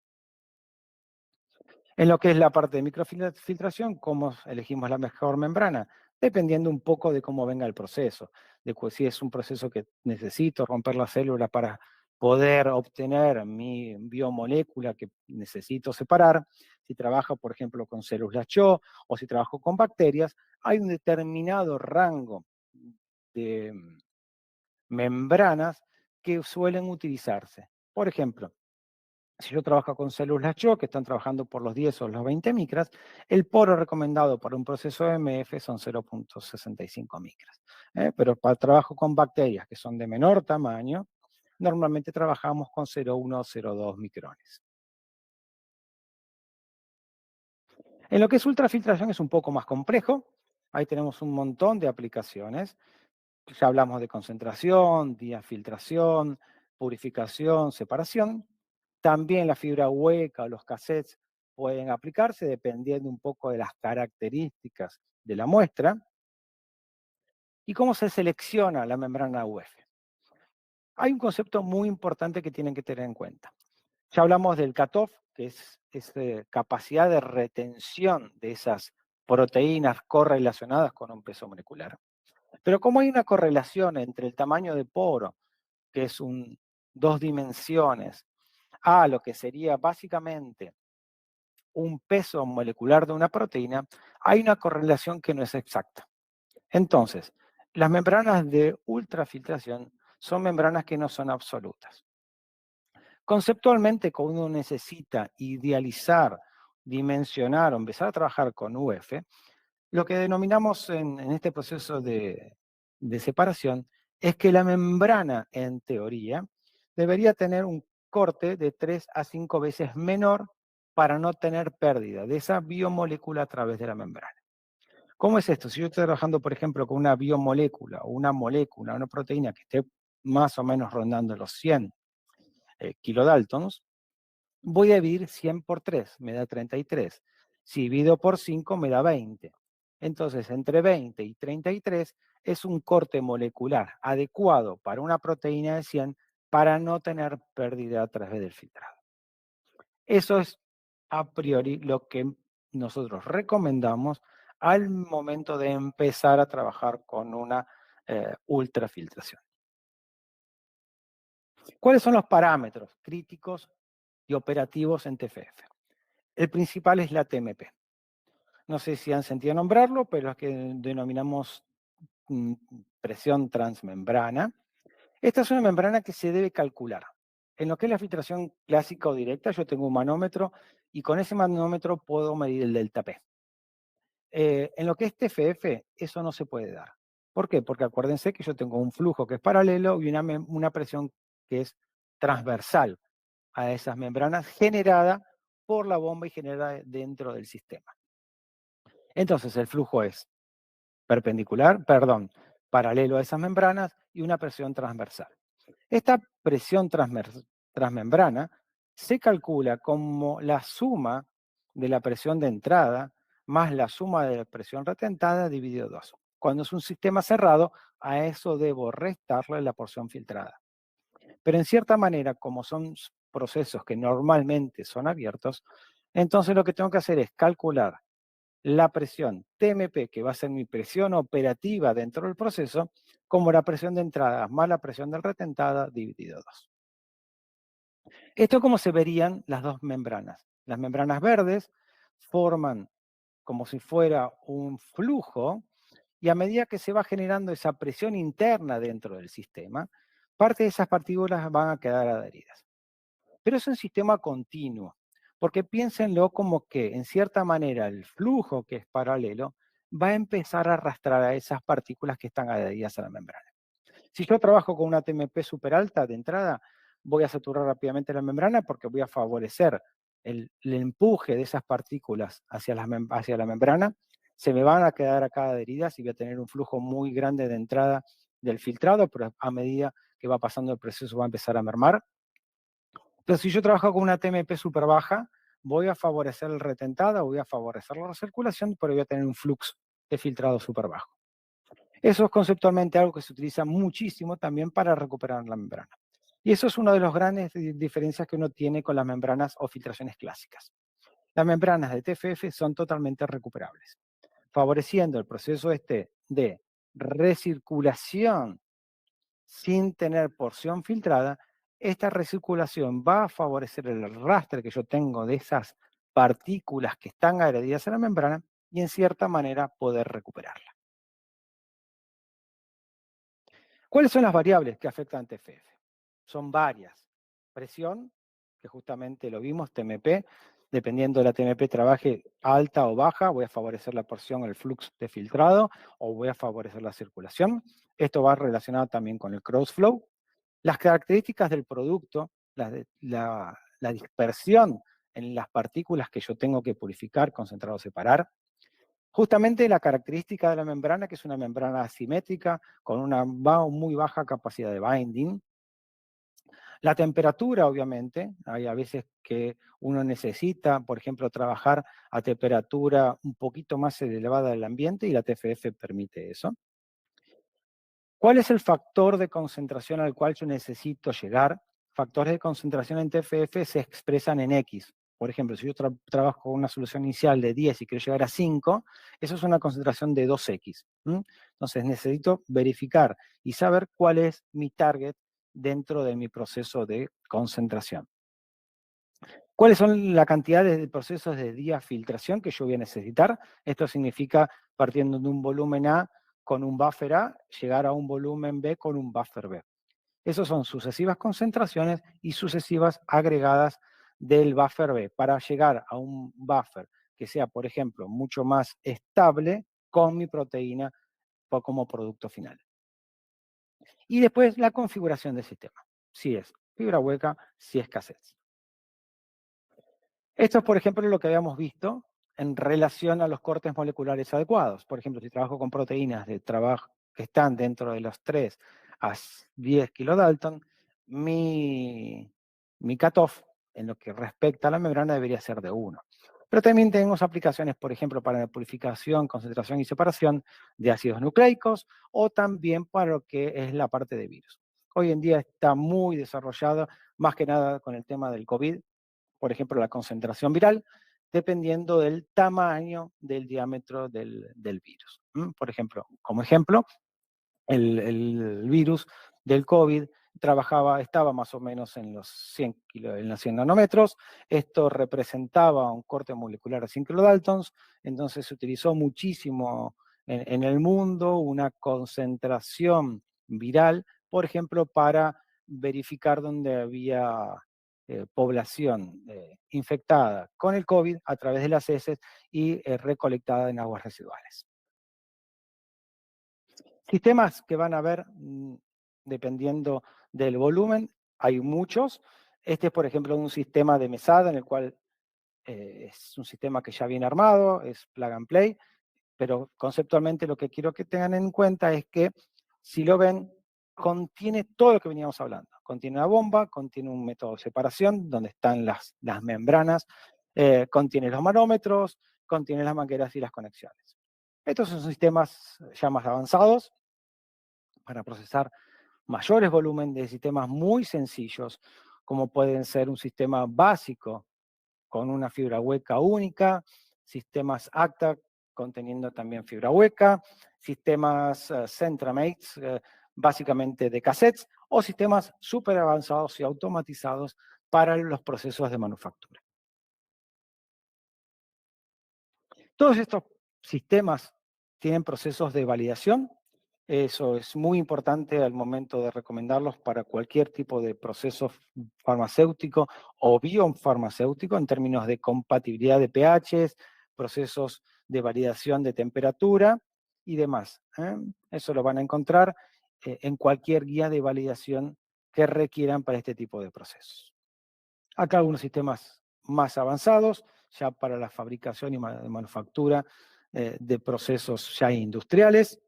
En lo que es la parte de microfiltración, ¿cómo elegimos la mejor membrana? Dependiendo un poco de cómo venga el proceso, de si es un proceso que necesito romper la célula para poder obtener mi biomolécula que necesito separar, si trabajo, por ejemplo, con células CHO o si trabajo con bacterias, hay un determinado rango de membranas que suelen utilizarse. Por ejemplo, Si yo trabajo con células CHO que están trabajando por los 10 o los 20 micras, el poro recomendado para un proceso de MF son 0,65 micras. Pero para trabajo con bacterias que son de menor tamaño, normalmente trabajamos con 0,1 o 0,2 micrones. En lo que es ultrafiltración es un poco más complejo. Ahí tenemos un montón de aplicaciones. Ya hablamos de concentración, diafiltración, purificación, separación. También la fibra hueca o los cassettes pueden aplicarse dependiendo un poco de las características de la muestra. ¿Y cómo se selecciona la membrana UF? Hay un concepto muy importante que tienen que tener en cuenta. Ya hablamos del cutoff, que es capacidad de retención de esas proteínas correlacionadas con un peso molecular. Pero como hay una correlación entre el tamaño de poro, que es dos dimensiones, a lo que sería básicamente un peso molecular de una proteína, hay una correlación que no es exacta. Entonces, las membranas de ultrafiltración son membranas que no son absolutas. Conceptualmente, cuando uno necesita idealizar, dimensionar o empezar a trabajar con UF, lo que denominamos en este proceso de separación es que la membrana, en teoría, debería tener un corte de 3 a 5 veces menor para no tener pérdida de esa biomolécula a través de la membrana. ¿Cómo es esto? Si yo estoy trabajando, por ejemplo, con una biomolécula o una molécula, una proteína que esté más o menos rondando los 100 kilodaltons, voy a dividir 100 por 3, me da 33. Si divido por 5, me da 20. Entonces, entre 20 y 33 es un corte molecular adecuado para una proteína de 100 para no tener pérdida a través del filtrado. Eso es a priori lo que nosotros recomendamos al momento de empezar a trabajar con una ultrafiltración. ¿Cuáles son los parámetros críticos y operativos en TFF? El principal es la TMP. No sé si han sentido nombrarlo, pero es que denominamos presión transmembrana. Esta es una membrana que se debe calcular. En lo que es la filtración clásica o directa, yo tengo un manómetro y con ese manómetro puedo medir el delta P. En lo que es TFF, eso no se puede dar. ¿Por qué? Porque acuérdense que yo tengo un flujo que es paralelo y una presión que es transversal a esas membranas generada por la bomba y generada dentro del sistema. Entonces el flujo es paralelo a esas membranas y una presión transversal. Esta presión transmembrana se calcula como la suma de la presión de entrada más la suma de la presión retentada dividido 2. Cuando es un sistema cerrado, a eso debo restarle la porción filtrada. Pero en cierta manera, como son procesos que normalmente son abiertos, entonces lo que tengo que hacer es calcular la presión TMP, que va a ser mi presión operativa dentro del proceso, como la presión de entrada más la presión de retentada dividido 2. Esto es como se verían las dos membranas. Las membranas verdes forman como si fuera un flujo y a medida que se va generando esa presión interna dentro del sistema, parte de esas partículas van a quedar adheridas. Pero es un sistema continuo, porque piénsenlo como que en cierta manera el flujo que es paralelo va a empezar a arrastrar a esas partículas que están adheridas a la membrana. Si yo trabajo con una TMP súper alta de entrada, voy a saturar rápidamente la membrana porque voy a favorecer el empuje de esas partículas hacia la membrana. Se me van a quedar acá adheridas y voy a tener un flujo muy grande de entrada del filtrado, pero a medida que va pasando el proceso va a empezar a mermar. Entonces, si yo trabajo con una TMP súper baja, voy a favorecer el retentado, voy a favorecer la recirculación, pero voy a tener un flujo de filtrado súper bajo. Eso es conceptualmente algo que se utiliza muchísimo también para recuperar la membrana. Y eso es una de las grandes diferencias que uno tiene con las membranas o filtraciones clásicas. Las membranas de TFF son totalmente recuperables, favoreciendo el proceso de recirculación sin tener porción filtrada. Esta recirculación va a favorecer el arrastre que yo tengo de esas partículas que están adheridas a la membrana y en cierta manera poder recuperarla. ¿Cuáles son las variables que afectan TFF? Son varias. Presión, que justamente lo vimos, TMP. Dependiendo de la TMP trabaje alta o baja, voy a favorecer la porción, el flux de filtrado, o voy a favorecer la circulación. Esto va relacionado también con el crossflow. Las características del producto, la dispersión en las partículas que yo tengo que purificar, concentrar o separar. Justamente la característica de la membrana, que es una membrana asimétrica con una muy baja capacidad de binding. La temperatura, obviamente, hay a veces que uno necesita, por ejemplo, trabajar a temperatura un poquito más elevada del ambiente y la TFF permite eso. ¿Cuál es el factor de concentración al cual yo necesito llegar? Factores de concentración en TFF se expresan en X. Por ejemplo, si yo trabajo con una solución inicial de 10 y quiero llegar a 5, eso es una concentración de 2X. Entonces necesito verificar y saber cuál es mi target dentro de mi proceso de concentración. ¿Cuáles son la cantidad de procesos de diafiltración que yo voy a necesitar? Esto significa, partiendo de un volumen A con un buffer A, llegar a un volumen B con un buffer B. Esas son sucesivas concentraciones y sucesivas agregadas del buffer B para llegar a un buffer que sea, por ejemplo, mucho más estable con mi proteína como producto final. Y después la configuración del sistema. Si es fibra hueca, si es cassette. Esto es, por ejemplo, lo que habíamos visto en relación a los cortes moleculares adecuados. Por ejemplo, si trabajo con proteínas de trabajo que están dentro de los 3 a 10 kilodalton, mi cutoff en lo que respecta a la membrana debería ser de 1. Pero también tenemos aplicaciones, por ejemplo, para la purificación, concentración y separación de ácidos nucleicos, o también para lo que es la parte de virus. Hoy en día está muy desarrollado, más que nada con el tema del COVID, por ejemplo, la concentración viral, dependiendo del tamaño del diámetro del virus. Por ejemplo, como ejemplo, el virus del COVID estaba más o menos en los 100 nanómetros. Esto representaba un corte molecular de 100 kilodaltons, entonces se utilizó muchísimo en el mundo una concentración viral, por ejemplo, para verificar dónde había población infectada con el COVID a través de las heces y recolectada en aguas residuales. Sistemas que van a ver, dependiendo del volumen, hay muchos. Este es, por ejemplo, un sistema de mesada en el cual es un sistema que ya viene armado, es plug and play, pero conceptualmente lo que quiero que tengan en cuenta es que, si lo ven, contiene todo lo que veníamos hablando. Contiene una bomba, contiene un método de separación, donde están las membranas, contiene los manómetros, contiene las mangueras y las conexiones. Estos son sistemas ya más avanzados para procesar mayores volúmenes de sistemas muy sencillos, como pueden ser un sistema básico con una fibra hueca única, sistemas ACTA conteniendo también fibra hueca, sistemas Centramates, básicamente de cassettes, o sistemas súper avanzados y automatizados para los procesos de manufactura. Todos estos sistemas tienen procesos de validación. Eso es muy importante al momento de recomendarlos para cualquier tipo de proceso farmacéutico o biofarmacéutico en términos de compatibilidad de pHs, procesos de validación de temperatura y demás. Eso lo van a encontrar en cualquier guía de validación que requieran para este tipo de procesos. Acá algunos sistemas más avanzados, ya para la fabricación y manufactura de procesos ya industriales.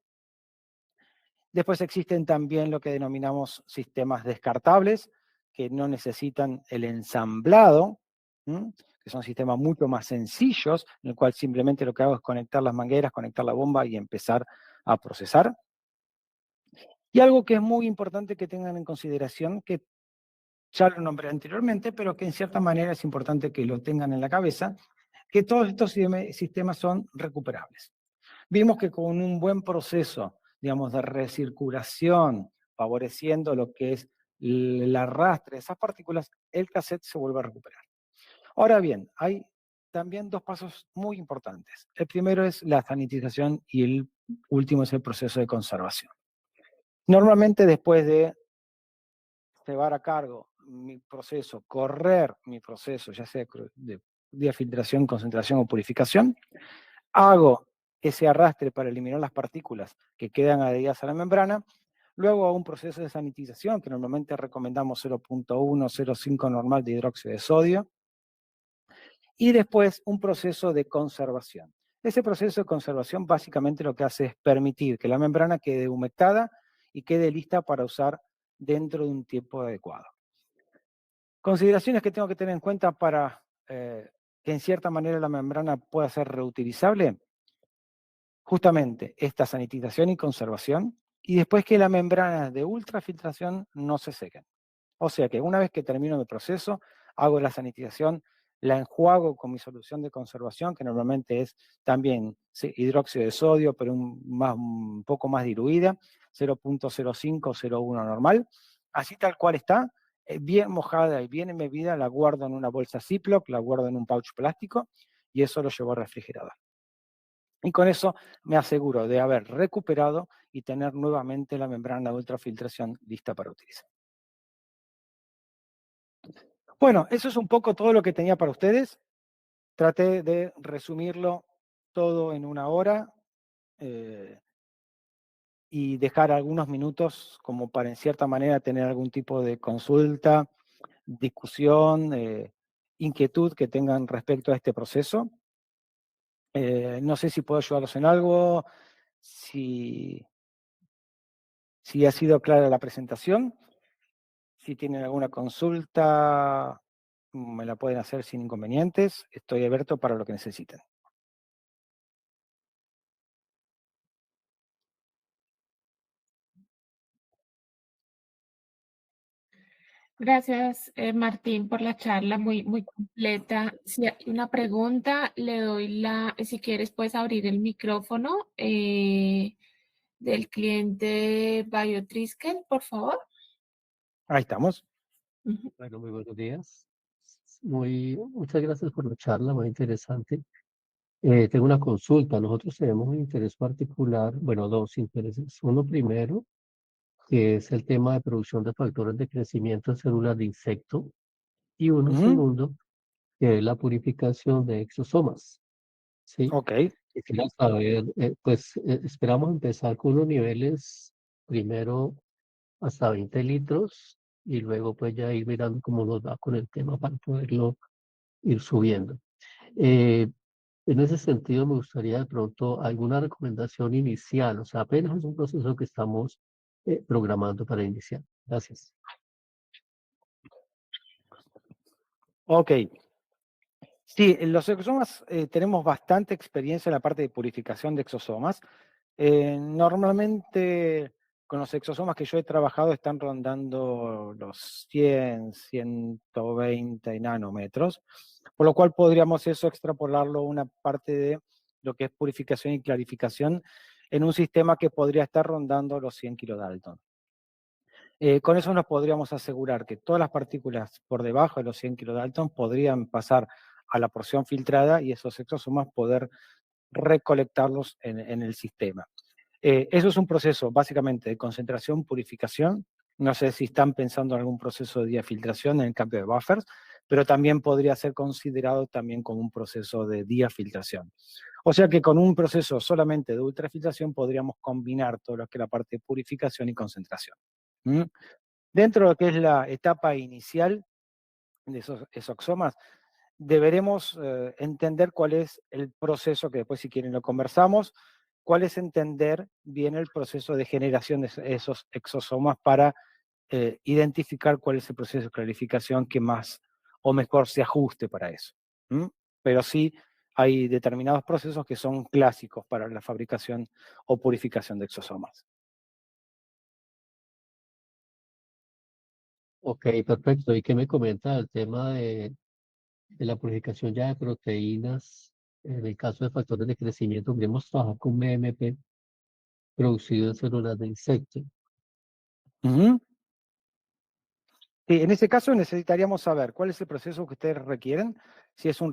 Después existen también lo que denominamos sistemas descartables, que no necesitan el ensamblado, que son sistemas mucho más sencillos, en el cual simplemente lo que hago es conectar las mangueras, conectar la bomba y empezar a procesar. Y algo que es muy importante que tengan en consideración, que ya lo nombré anteriormente, pero que en cierta manera es importante que lo tengan en la cabeza, que todos estos sistemas son recuperables. Vimos que con un buen proceso, digamos, de recirculación, favoreciendo lo que es el arrastre de esas partículas, el cassette se vuelve a recuperar. Ahora bien, hay también dos pasos muy importantes. El primero es la sanitización y el último es el proceso de conservación. Normalmente, después de llevar a cargo mi proceso, correr mi proceso, ya sea de diafiltración, concentración o purificación, hago ese arrastre para eliminar las partículas que quedan adheridas a la membrana, luego hago un proceso de sanitización, que normalmente recomendamos 0.1, 0.5 normal de hidróxido de sodio, y después un proceso de conservación. Ese proceso de conservación básicamente lo que hace es permitir que la membrana quede humectada y quede lista para usar dentro de un tiempo adecuado. Consideraciones que tengo que tener en cuenta para que en cierta manera la membrana pueda ser reutilizable. Justamente esta sanitización y conservación, y después que la membrana de ultrafiltración no se sequen. O sea que una vez que termino mi proceso, hago la sanitización, la enjuago con mi solución de conservación, que normalmente es también sí, hidróxido de sodio, pero un poco más diluida, 0.05 o 0.1 normal. Así tal cual está, bien mojada y bien embebida, la guardo en una bolsa Ziploc, la guardo en un pouch plástico, y eso lo llevo al refrigerador. Y con eso me aseguro de haber recuperado y tener nuevamente la membrana de ultrafiltración lista para utilizar. Bueno, eso es un poco todo lo que tenía para ustedes. Traté de resumirlo todo en una hora y dejar algunos minutos como para en cierta manera tener algún tipo de consulta, discusión, inquietud que tengan respecto a este proceso. No sé si puedo ayudarlos en algo, si ha sido clara la presentación. Si tienen alguna consulta, me la pueden hacer sin inconvenientes. Estoy abierto para lo que necesiten. Gracias, Martín, por la charla muy completa. Si hay una pregunta, le doy si quieres, puedes abrir el micrófono del cliente Biotriskel, por favor. Ahí estamos. Ujú. Bueno, muy buenos días. Muchas gracias por la charla, muy interesante. Tengo una consulta. Nosotros tenemos un interés particular, bueno, dos intereses. Uno primero, que es el tema de producción de factores de crecimiento en células de insecto. Y uno Ujú. segundo, que es la purificación de exosomas. ¿Sí? Ok. Quisiera saber, esperamos empezar con unos niveles, primero hasta 20 litros, y luego pues ya ir mirando cómo nos va con el tema para poderlo ir subiendo. Eh, en ese sentido, me gustaría de pronto alguna recomendación inicial, o sea, apenas es un proceso que estamos programando para iniciar. Gracias. Ok. Sí, en los exosomas tenemos bastante experiencia en la parte de purificación de exosomas. Normalmente con los exosomas que yo he trabajado están rondando los 100, 120 nanómetros, por lo cual podríamos eso extrapolarlo a una parte de lo que es purificación y clarificación en un sistema que podría estar rondando los 100 kilodalton. Con eso nos podríamos asegurar que todas las partículas por debajo de los 100 kilodalton podrían pasar a la porción filtrada y esos exosomas poder recolectarlos en el sistema. Eso es un proceso básicamente de concentración, purificación. No sé si están pensando en algún proceso de diafiltración en el cambio de buffers, pero también podría ser considerado también como un proceso de diafiltración. O sea que con un proceso solamente de ultrafiltración podríamos combinar todo lo que es la parte de purificación y concentración. ¿Mm? Dentro de lo que es la etapa inicial de esos exosomas, deberemos entender cuál es el proceso, que después si quieren lo conversamos, cuál es entender bien el proceso de generación de esos exosomas para identificar cuál es el proceso de clarificación que más o mejor se ajuste para eso. ¿Mm? Pero sí hay determinados procesos que son clásicos para la fabricación o purificación de exosomas. Ok, perfecto. ¿Y qué me comenta del tema de la purificación ya de proteínas? En el caso de factores de crecimiento, queremos trabajar con BMP producido en células de insecto. Ujú. Sí, en ese caso necesitaríamos saber cuál es el proceso que ustedes requieren, si es un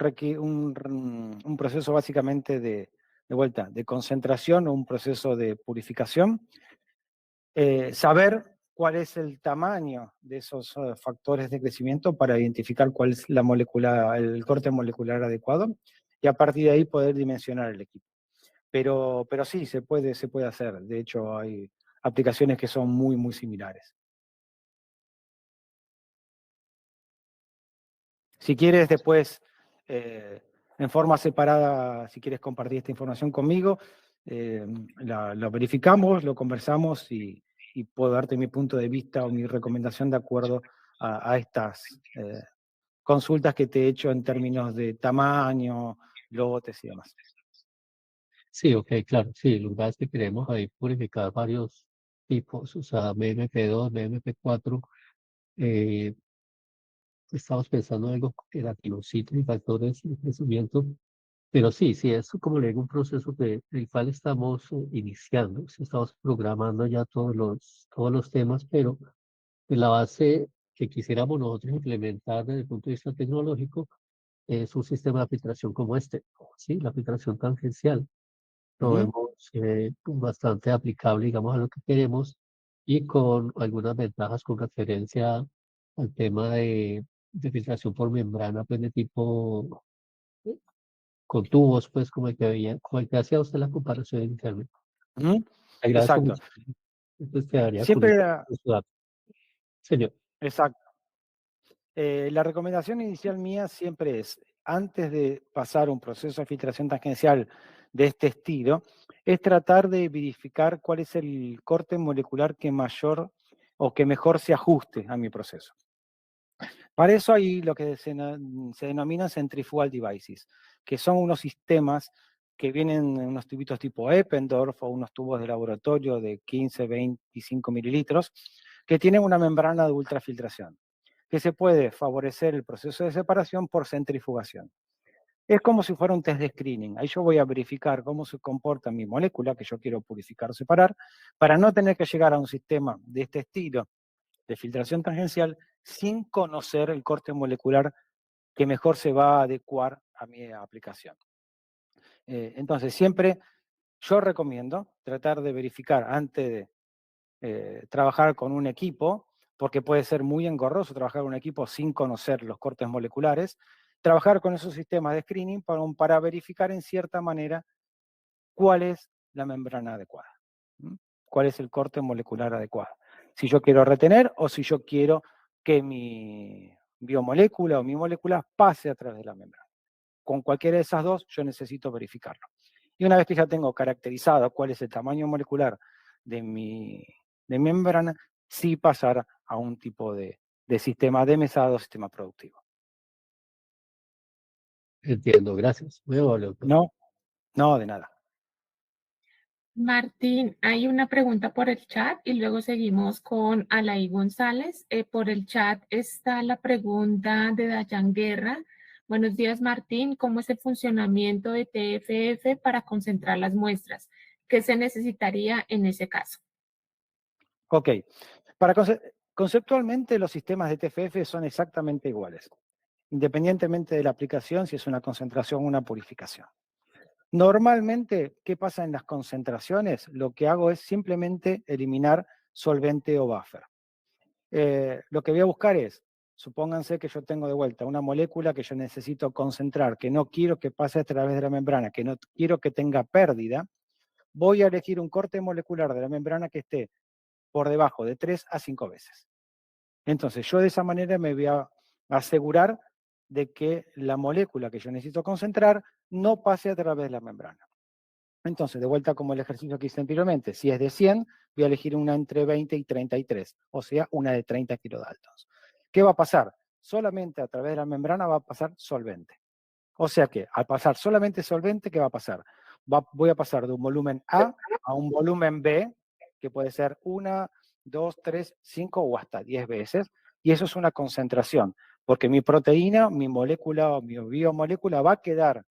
proceso básicamente de vuelta, de concentración o un proceso de purificación. Saber cuál es el tamaño de esos factores de crecimiento para identificar cuál es la molécula, el corte molecular adecuado, y a partir de ahí poder dimensionar el equipo. Pero sí, se puede hacer. De hecho, hay aplicaciones que son muy, muy similares. Si quieres después, en forma separada, si quieres compartir esta información conmigo, lo verificamos, lo conversamos y puedo darte mi punto de vista o mi recomendación de acuerdo a estas consultas que te he hecho en términos de tamaño, lotes y demás. Sí, ok, claro, sí, lo que pasa es que queremos ahí purificar varios tipos, o sea, BMP2, BMP4, eh, estamos pensando en algo queratinocitos y factores de crecimiento, pero sí, sí, es como le digo, un proceso el cual estamos iniciando, o sea, estamos programando ya todos los temas, pero pues, la base que quisiéramos nosotros implementar desde el punto de vista tecnológico es un sistema de filtración como este, ¿sí? La filtración tangencial. Lo Ujú, vemos bastante aplicable, digamos, a lo que queremos y con algunas ventajas con referencia al tema de filtración por membrana, pues de tipo eh, con tubos, pues como el que veía, como el que hacía usted la comparación inicialmente. ujú. Le agradezco Exacto. mucho. Entonces quedaría con Siempre, eso, con su dato. Señor, exacto. La recomendación inicial mía siempre es, antes de pasar un proceso de filtración tangencial de este estilo, es tratar de verificar cuál es el corte molecular que mayor o que mejor se ajuste a mi proceso. Para eso hay lo que se denomina centrifugal devices, que son unos sistemas que vienen en unos tubitos tipo Eppendorf o unos tubos de laboratorio de 15, 25 mililitros, que tienen una membrana de ultrafiltración, que se puede favorecer el proceso de separación por centrifugación. Es como si fuera un test de screening. Ahí yo voy a verificar cómo se comporta mi molécula que yo quiero purificar o separar, para no tener que llegar a un sistema de este estilo de filtración tangencial sin conocer el corte molecular que mejor se va a adecuar a mi aplicación. Entonces, siempre yo recomiendo tratar de verificar antes de trabajar con un equipo, porque puede ser muy engorroso trabajar con un equipo sin conocer los cortes moleculares, trabajar con esos sistemas de screening para verificar en cierta manera cuál es la membrana adecuada, cuál es el corte molecular adecuado. Si yo quiero retener o si yo quiero que mi biomolécula o mi molécula pase a través de la membrana. Con cualquiera de esas dos yo necesito verificarlo. Y una vez que ya tengo caracterizado cuál es el tamaño molecular de mi membrana, sí pasar a un tipo de sistema de mesado, sistema productivo. entiendo, gracias. Muy amable, doctor. No, no, de nada. Martín, hay una pregunta por el chat y luego seguimos con Alaí González. Por el chat está la pregunta de Dayan Guerra. Buenos días, Martín. ¿Cómo es el funcionamiento de TFF para concentrar las muestras? ¿Qué se necesitaría en ese caso? Ok. Conceptualmente los sistemas de TFF son exactamente iguales, independientemente de la aplicación, si es una concentración o una purificación. Normalmente, ¿qué pasa en las concentraciones? Lo que hago es simplemente eliminar solvente o buffer. Lo que voy a buscar es, supónganse que yo tengo de vuelta una molécula que yo necesito concentrar, que no quiero que pase a través de la membrana, que no quiero que tenga pérdida, voy a elegir un corte molecular de la membrana que esté por debajo de 3 a 5 veces. Entonces, yo de esa manera me voy a asegurar de que la molécula que yo necesito concentrar no pase a través de la membrana. Entonces, de vuelta como el ejercicio que hice anteriormente, si es de 100, voy a elegir una entre 20 y 33, o sea, una de 30 kilodaltons. ¿Qué va a pasar? Solamente a través de la membrana va a pasar solvente. O sea que al pasar solamente solvente, ¿qué va a pasar? Voy a pasar de un volumen a un volumen B, que puede ser 1, 2, 3, 5 o hasta 10 veces, y eso es una concentración, porque mi proteína, mi molécula o mi biomolécula va a quedar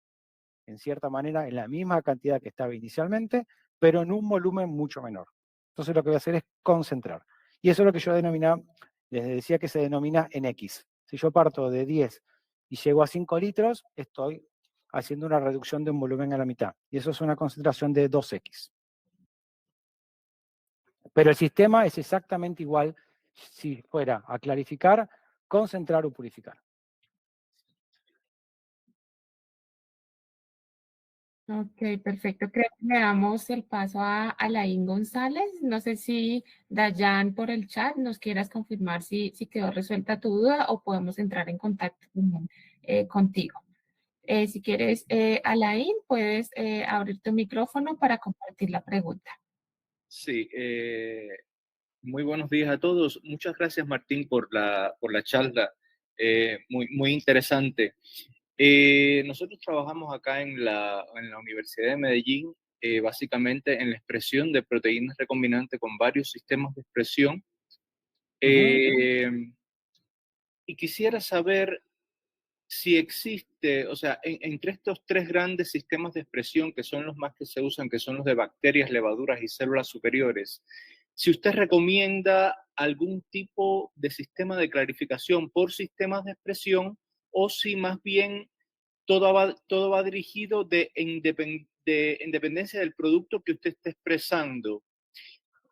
en cierta manera en la misma cantidad que estaba inicialmente, pero en un volumen mucho menor. Entonces lo que voy a hacer es concentrar. Y eso es lo que yo les decía que se denomina en X. Si yo parto de 10 y llego a 5 litros, estoy haciendo una reducción de un volumen a la mitad. Y eso es una concentración de 2X. Pero el sistema es exactamente igual si fuera a clarificar, concentrar o purificar. Ok, perfecto. Creo que le damos el paso a Alain González. No sé si Dayan por el chat nos quieras confirmar si quedó resuelta tu duda o podemos entrar en contacto contigo. Si quieres, Alain, puedes abrir tu micrófono para compartir la pregunta. Sí, muy buenos días a todos. Muchas gracias, Martín, por la charla. Muy interesante. Nosotros trabajamos acá en la Universidad de Medellín, básicamente en la expresión de proteínas recombinantes con varios sistemas de expresión. Eh, y quisiera saber si existe, o sea, entre estos tres grandes sistemas de expresión que son los más que se usan, que son los de bacterias, levaduras y células superiores, si usted recomienda algún tipo de sistema de clarificación por sistemas de expresión o si más bien todo va dirigido en dependencia del producto que usted esté expresando.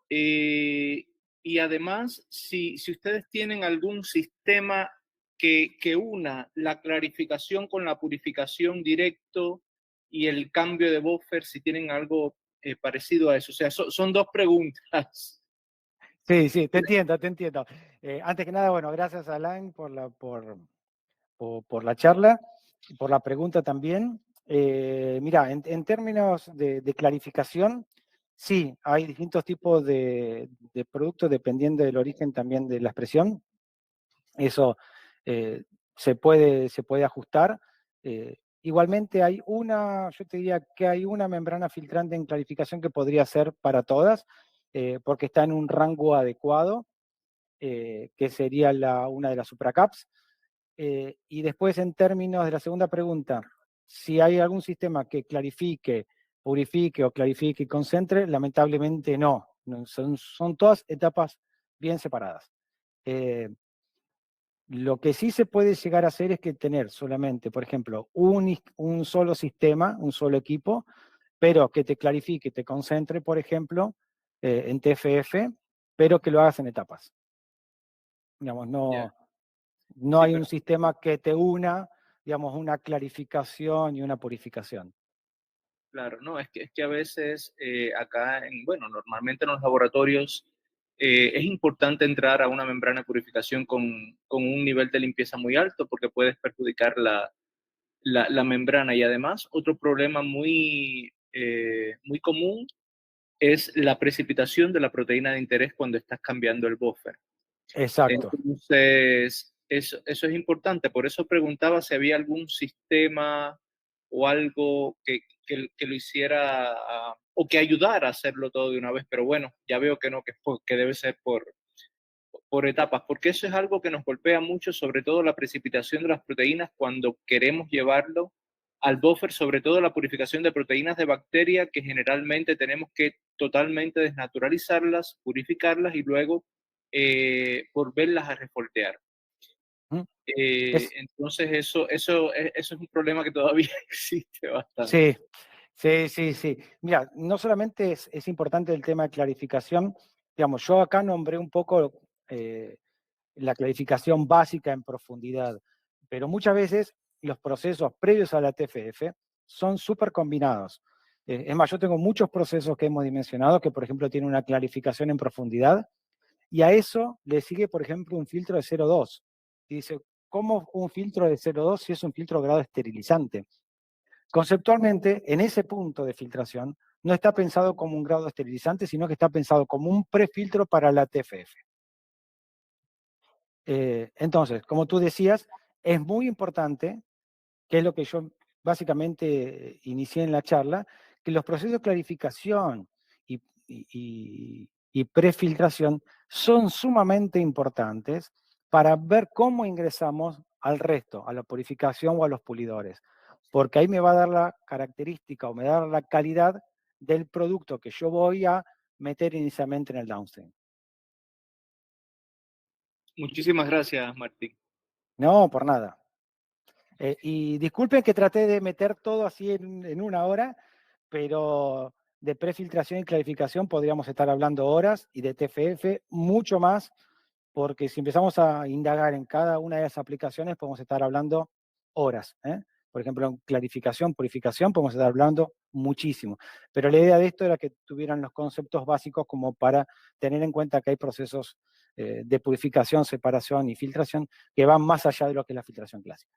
Eh, y además, si ustedes tienen algún sistema que una la clarificación con la purificación directo y el cambio de buffer, si tienen algo parecido a eso. O sea, son dos preguntas. Sí, sí, te entiendo, te entiendo. Antes que nada, bueno, gracias Alain por la charla y por la pregunta también. Mira, en términos de clarificación, sí, hay distintos tipos de productos dependiendo del origen también de la expresión. Eso se puede ajustar. Igualmente hay yo te diría que hay una membrana filtrante en clarificación que podría ser para todas, porque está en un rango adecuado, que sería una de las supracaps. Y después, en términos de la segunda pregunta, si hay algún sistema que clarifique, purifique o clarifique y concentre, lamentablemente no. Son todas etapas bien separadas. Lo que sí se puede llegar a hacer es que tener solamente, por ejemplo, un solo sistema, un solo equipo, pero que te clarifique, te concentre, por ejemplo, en TFF, pero que lo hagas en etapas. Digamos, Ya. no Sí, hay un sistema que te una, digamos, una clarificación y una purificación. claro, no, es que a veces bueno, normalmente en los laboratorios es importante entrar a una membrana de purificación con un nivel de limpieza muy alto porque puedes perjudicar la membrana. Y además, otro problema muy común es la precipitación de la proteína de interés cuando estás cambiando el buffer. Exacto. Entonces, eso es importante. Por eso preguntaba si había algún sistema o algo que lo hiciera o que ayudara a hacerlo todo de una vez. Pero bueno, ya veo que no, que debe ser por etapas, porque eso es algo que nos golpea mucho, sobre todo la precipitación de las proteínas cuando queremos llevarlo al buffer, sobre todo la purificación de proteínas de bacteria, que generalmente tenemos que totalmente desnaturalizarlas, purificarlas y luego volverlas a refoltear. ¿Mm? Es, Entonces eso es un problema que todavía existe bastante. sí, sí, sí, sí. Mira, no solamente es importante el tema de clarificación, digamos, yo acá nombré un poco la clarificación básica en profundidad, pero muchas veces los procesos previos a la TFF son súper combinados. Es más, yo tengo muchos procesos que hemos dimensionado que, por ejemplo, tienen una clarificación en profundidad y a eso le sigue, por ejemplo, un filtro de 0,2. Y dice, ¿cómo un filtro de 0,2 si es un filtro de grado esterilizante? Conceptualmente, en ese punto de filtración, no está pensado como un grado esterilizante, sino que está pensado como un prefiltro para la TFF. Entonces, como tú decías, es muy importante, que es lo que yo básicamente inicié en la charla, que los procesos de clarificación y prefiltración son sumamente importantes para ver cómo ingresamos al resto, a la purificación o a los pulidores, porque ahí me va a dar la característica o me va a dar la calidad del producto que yo voy a meter inicialmente en el downstream. Muchísimas gracias, Martín. No, por nada. Y disculpen que traté de meter todo así en una hora, pero de prefiltración y clarificación podríamos estar hablando horas, y de TFF mucho más, porque si empezamos a indagar en cada una de las aplicaciones, podemos estar hablando horas. Por ejemplo, en clarificación, purificación, podemos estar hablando muchísimo. Pero la idea de esto era que tuvieran los conceptos básicos como para tener en cuenta que hay procesos de purificación, separación y filtración que van más allá de lo que es la filtración clásica.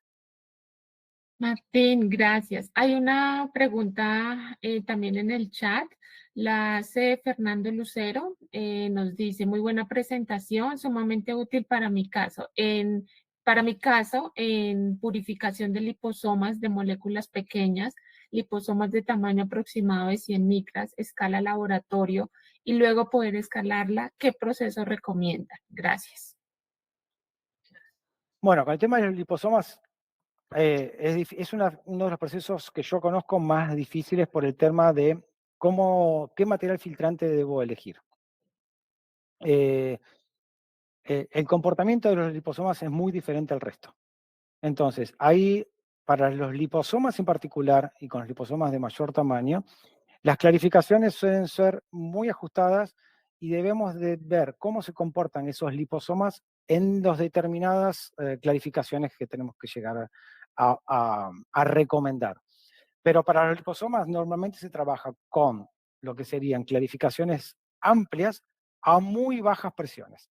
Martín, gracias. Hay una pregunta también en el chat. La hace Fernando Lucero. Nos dice, muy buena presentación, sumamente útil para mi caso. En purificación de liposomas de moléculas pequeñas, liposomas de tamaño aproximado de 100 micras, escala laboratorio, y luego poder escalarla, ¿qué proceso recomienda? Gracias. Bueno, con el tema de los liposomas, es uno de los procesos que yo conozco más difíciles por el tema de qué material filtrante debo elegir. El comportamiento de los liposomas es muy diferente al resto. Entonces, ahí, para los liposomas en particular, y con los liposomas de mayor tamaño, las clarificaciones suelen ser muy ajustadas y debemos de ver cómo se comportan esos liposomas en las determinadas clarificaciones que tenemos que llegar a recomendar. Pero para los liposomas normalmente se trabaja con lo que serían clarificaciones amplias a muy bajas presiones.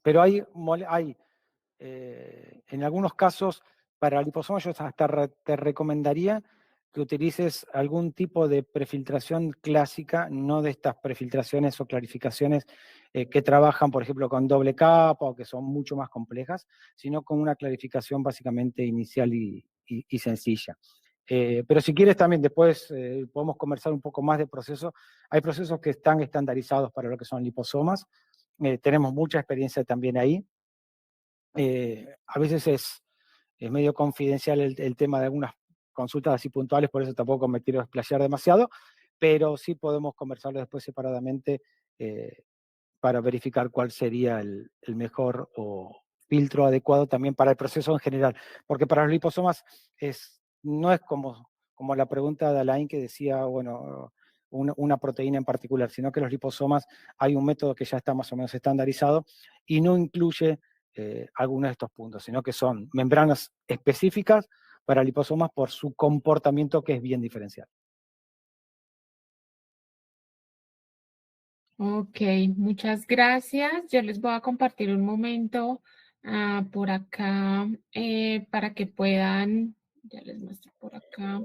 Pero hay en algunos casos, para liposomas yo hasta te recomendaría que utilices algún tipo de prefiltración clásica, no de estas prefiltraciones o clarificaciones que trabajan, por ejemplo, con doble capa o que son mucho más complejas, sino con una clarificación básicamente inicial y sencilla. Pero si quieres también después podemos conversar un poco más de procesos. Hay procesos que están estandarizados para lo que son liposomas. Tenemos mucha experiencia también ahí. A veces es medio confidencial el tema de algunas consultas así puntuales, por eso tampoco me quiero explayar demasiado, pero sí podemos conversarlo después separadamente para verificar cuál sería el mejor o filtro adecuado también para el proceso en general. Porque para los liposomas no es como la pregunta de Alain que decía, bueno, una proteína en particular, sino que los liposomas hay un método que ya está más o menos estandarizado y no incluye algunos de estos puntos, sino que son membranas específicas para liposomas por su comportamiento que es bien diferencial. Ok, muchas gracias. Yo les voy a compartir un momento por acá para que puedan, ya les muestro por acá,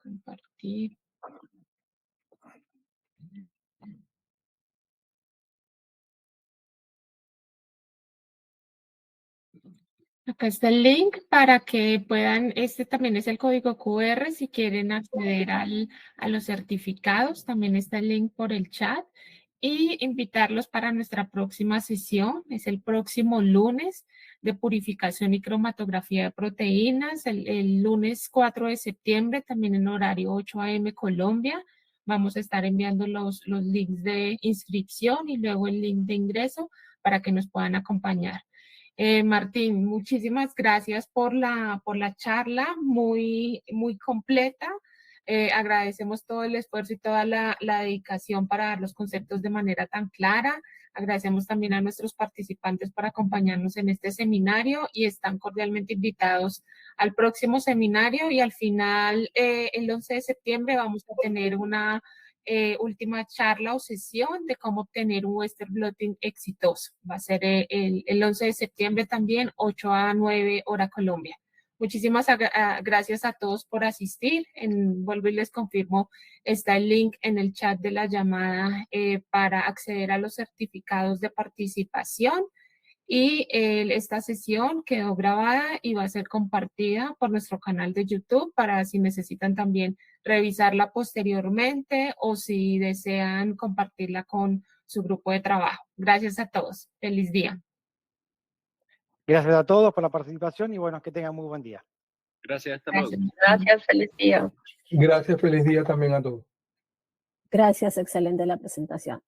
compartir. Acá está el link para que puedan, este también es el código QR si quieren acceder a los certificados, también está el link por el chat y invitarlos para nuestra próxima sesión, es el próximo lunes de purificación y cromatografía de proteínas, el lunes 4 de septiembre, también en horario 8 a.m. Colombia. Vamos a estar enviando los links de inscripción y luego el link de ingreso para que nos puedan acompañar. Martín, muchísimas gracias por la charla, muy, muy completa. Agradecemos todo el esfuerzo y toda la dedicación para dar los conceptos de manera tan clara. Agradecemos también a nuestros participantes por acompañarnos en este seminario y están cordialmente invitados al próximo seminario y al final, el 11 de septiembre, vamos a tener una última charla o sesión de cómo obtener un Western blotting exitoso. Va a ser el 11 de septiembre también, 8 a 9 hora Colombia. Muchísimas gracias a todos por asistir. Vuelvo y les confirmo, está el link en el chat de la llamada para acceder a los certificados de participación. Y esta sesión quedó grabada y va a ser compartida por nuestro canal de YouTube para si necesitan también revisarla posteriormente o si desean compartirla con su grupo de trabajo. Gracias a todos. Feliz día. Gracias a todos por la participación y bueno, que tengan muy buen día. Gracias, hasta luego. Gracias, feliz día. Gracias, feliz día también a todos. Gracias, excelente la presentación.